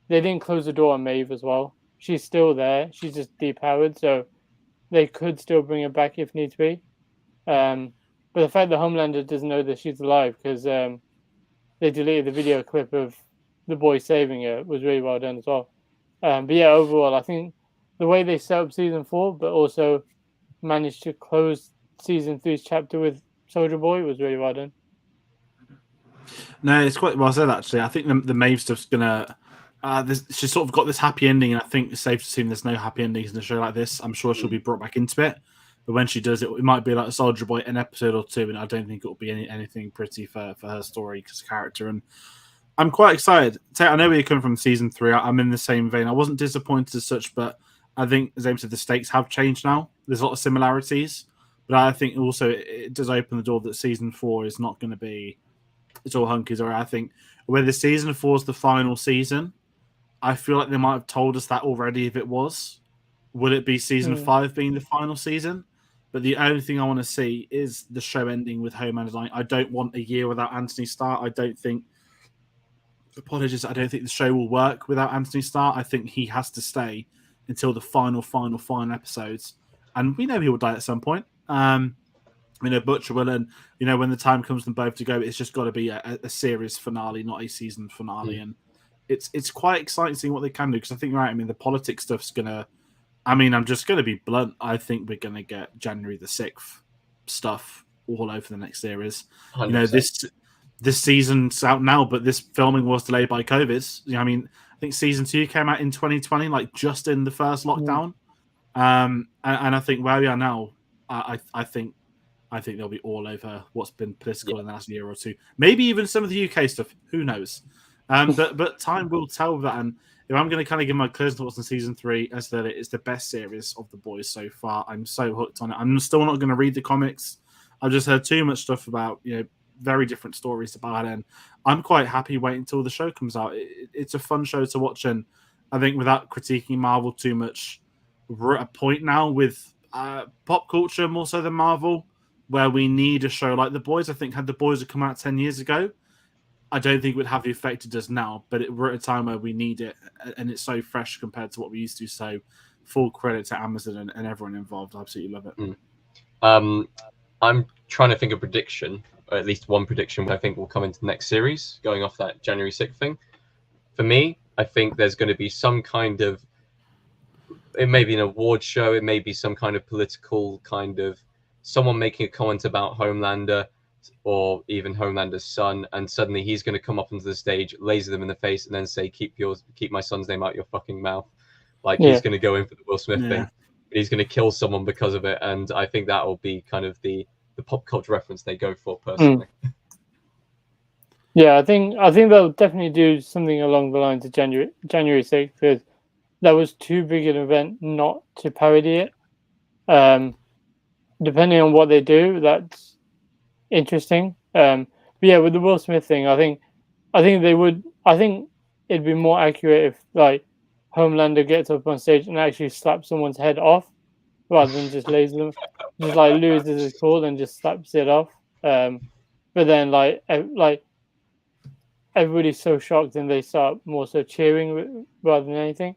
they didn't close the door on Maeve as well. She's still there. She's just depowered, so they could still bring her back if need be. But the fact that Homelander doesn't know that she's alive because they deleted the video clip of the boy saving her was really well done as well. But yeah, overall, I think the way they set up season 4, but also managed to close season 3's chapter with Soldier Boy was really well done. No, it's quite well said, actually. I think the Maeve stuff's gonna she's sort of got this happy ending, and I think it's safe to assume there's no happy endings in a show like this. I'm sure she'll be brought back into it, but when she does, it might be like a Soldier Boy an episode or 2, and I don't think it'll be anything pretty for her story because character. And I'm quite excited. I know where you're coming from season 3. I'm in the same vein. I wasn't disappointed as such, but I think, as Aim said, the stakes have changed now. There's a lot of similarities, but I think also it does open the door that season 4 is not going to be. It's all hunky dory. I think whether season 4 is the final season, I feel like they might have told us that already. If it was, would it be season 5 being the final season? But the only thing I want to see is the show ending with Homelander. I don't want a year without Anthony Starr. I don't think the show will work without Anthony Starr. I think he has to stay until the final episodes. And we know he will die at some point. Butcher will, and when the time comes for them both to go, it's just got to be a series finale, not a season finale. And it's quite exciting seeing what they can do, because I think, right, the politics stuff's gonna. I'm just gonna be blunt. I think we're gonna get January the 6th stuff all over the next series. 100%. This season's out now, but this filming was delayed by COVID. I think season 2 came out in 2020, like just in the first lockdown. And I think where we are now, I think they'll be all over what's been political in the last year or two. Maybe even some of the UK stuff. Who knows? But time will tell that. And if I'm going to kind of give my closing thoughts on season 3, as that it's the best series of The Boys so far. I'm so hooked on it. I'm still not going to read the comics. I've just heard too much stuff about very different stories about it, and I'm quite happy waiting until the show comes out. It's a fun show to watch, and I think without critiquing Marvel too much, we're at a point now with pop culture more so than Marvel, where we need a show like The Boys. I think had The Boys come out 10 years ago, I don't think it would have the effect it does now, but we're at a time where we need it, and it's so fresh compared to what we used to. So full credit to Amazon and everyone involved. I absolutely love it. I'm trying to think of prediction, or at least one prediction I think will come into the next series, going off that January 6th thing. For me, I think there's going to be some kind of, it may be an award show, it may be some kind of political kind of, someone making a comment about Homelander, or even Homelander's son, and suddenly he's going to come up onto the stage, laser them in the face, and then say, keep my son's name out your fucking mouth. He's going to go in for the Will Smith thing. He's going to kill someone because of it, and I think that will be kind of the pop culture reference they go for, personally. Yeah, I think they'll definitely do something along the lines of January 6th, because that was too big an event not to parody it. Depending on what they do, that's interesting. But yeah, with the Will Smith thing, I think it'd be more accurate if Homelander gets up on stage and actually slaps someone's head off, rather than just laser them, just loses his cool and just slaps it off. But then everybody's so shocked and they start more so cheering rather than anything.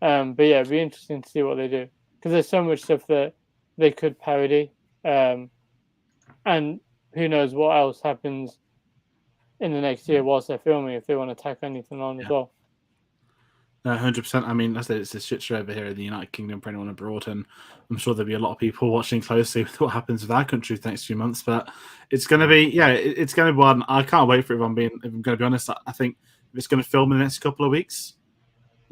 But yeah, it'd be interesting to see what they do, because there's so much stuff that they could parody, and who knows what else happens in the next year whilst they're filming, if they want to tack anything on as well. No, 100%. I said it's a shit show over here in the United Kingdom for anyone abroad, and I'm sure there'll be a lot of people watching closely with what happens with our country the next few months. But it's going to be, it's going to be one. I can't wait for it. If I'm going to be honest, I think if it's going to film in the next couple of weeks,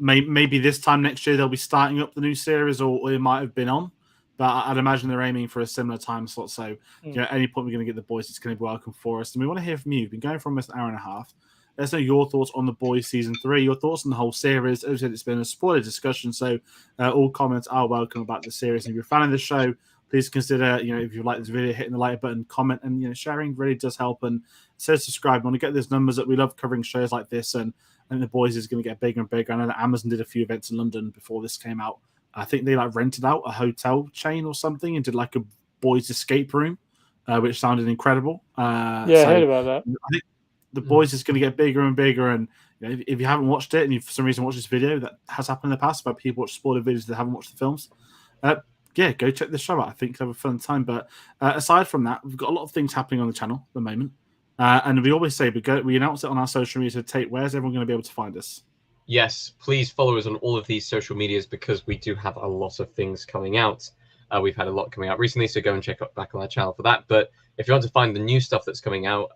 maybe this time next year they'll be starting up the new series, or it might have been on. But I'd imagine they're aiming for a similar time slot. So, at any point we're going to get The Boys, it's going to be welcome for us. And we want to hear from you. We've been going for almost an hour and a half. Let us know your thoughts on The Boys Season 3, your thoughts on the whole series. As I said, it's been a spoiler discussion, so all comments are welcome about the series. And if you're a fan of the show, please consider, if you like this video, hitting the like button, comment, and sharing really does help. And so subscribe. We want to get those numbers up. We love covering shows like this, and The Boys is going to get bigger and bigger. I know that Amazon did a few events in London before this came out. I think they rented out a hotel chain or something and did a boys' escape room, which sounded incredible. I heard about that. I think The Boys is going to get bigger and bigger. And if you haven't watched it and you for some reason watched this video, that has happened in the past about people watch spoiler videos that haven't watched the films. Go check this show out. I think you'll have a fun time. But aside from that, we've got a lot of things happening on the channel at the moment. And we always say we announce it on our social media. So Tate, where's everyone going to be able to find us? Yes, please follow us on all of these social medias, because we do have a lot of things coming out. We've had a lot coming out recently, so go and check back on our channel for that. But if you want to find the new stuff that's coming out,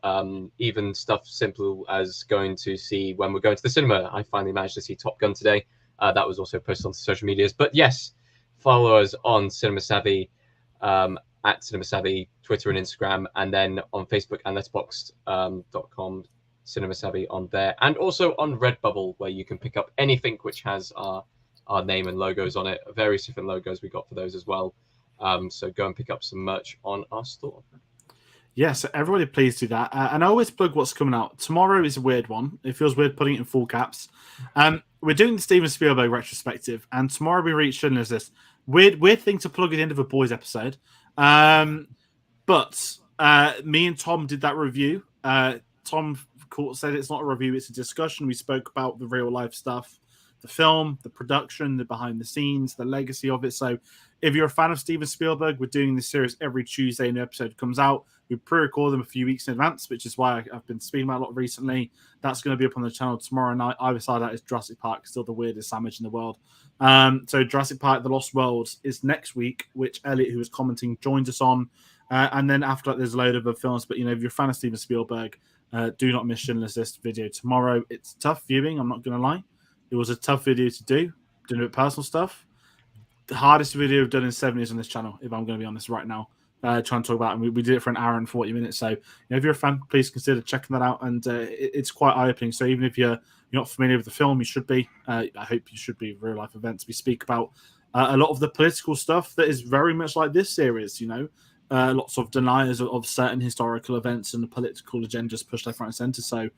even stuff simple as going to see when we're going to the cinema. I finally managed to see Top Gun today. That was also posted on social medias. But yes, follow us on Cinema Savvy, at Cinema Savvy, Twitter and Instagram, and then on Facebook and Letterboxd.com. Cinema Savvy on there, and also on Redbubble, where you can pick up anything which has our name and logos on it. Various different logos we got for those as well. So go and pick up some merch on our store. Yeah, so everybody please do that. And I always plug what's coming out. Tomorrow is a weird one. It feels weird putting it in full caps. We're doing the Steven Spielberg retrospective, and tomorrow we reach Schindler's List. Weird thing to plug at the end of a boys episode. But me and Tom did that review. Tom said it's not a review, it's a discussion. We spoke about the real life stuff, the film, the production, the behind the scenes, the legacy of it. So if you're a fan of Steven Spielberg, we're doing this series every Tuesday. An episode comes out. We pre-record them a few weeks in advance, which is why I've been speaking about a lot recently. That's going to be up on the channel tomorrow night. Either side of that is Jurassic Park, still the weirdest sandwich in the world. So Jurassic Park: The Lost World is next week, which Elliot, who was commenting, joined us on. And then after that, there's a load of other films. But, if you're a fan of Steven Spielberg, do not miss Schindler's List video tomorrow. It's tough viewing, I'm not going to lie. It was a tough video to do, doing a bit of personal stuff. The hardest video I've done in 7 years on this channel, if I'm going to be honest right now. Trying to talk about it. And we did it for an hour and 40 minutes. So, if you're a fan, please consider checking that out. And it's quite eye-opening. So even if you're not familiar with the film, you should be. I hope you should be. Real life events. We speak about a lot of the political stuff that is very much like this series. Lots of deniers of certain historical events and the political agendas pushed left, right, and centre. So,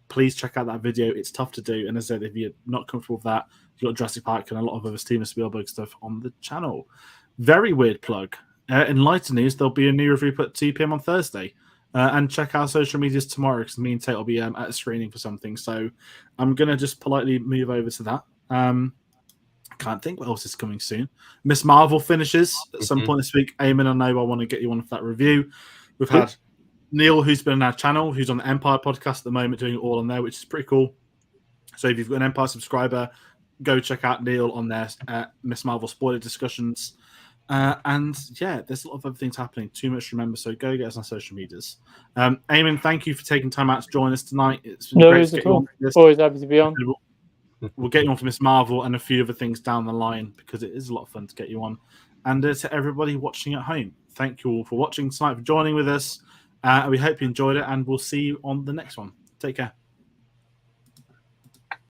please check out that video. It's tough to do. And as I said, if you're not comfortable with that, you've got Jurassic Park and a lot of other Steven Spielberg stuff on the channel. Very weird plug. In lighter news, there'll be a new review put at 2 p.m. on Thursday. And check our social medias tomorrow, because me and Tate will be at a screening for something. So I'm going to just politely move over to that. Can't think what else is coming soon. Miss Marvel finishes at some point this week. Eamon, I know I want to get you on for that review. We've had Neil, who's been on our channel, who's on the Empire podcast at the moment, doing it all on there, which is pretty cool. So if you've got an Empire subscriber, go check out Neil on their Miss Marvel spoiler discussions. And yeah, there's a lot of other things happening. Too much to remember, so go get us on social medias. Eamon, thank you for taking time out to join us tonight. It's been great to get you on this. Always happy to be on. We'll get you on for Miss Marvel and a few other things down the line, because it is a lot of fun to get you on. And to everybody watching at home, thank you all for watching tonight, for joining with us. We hope you enjoyed it, and we'll see you on the next one. Take care.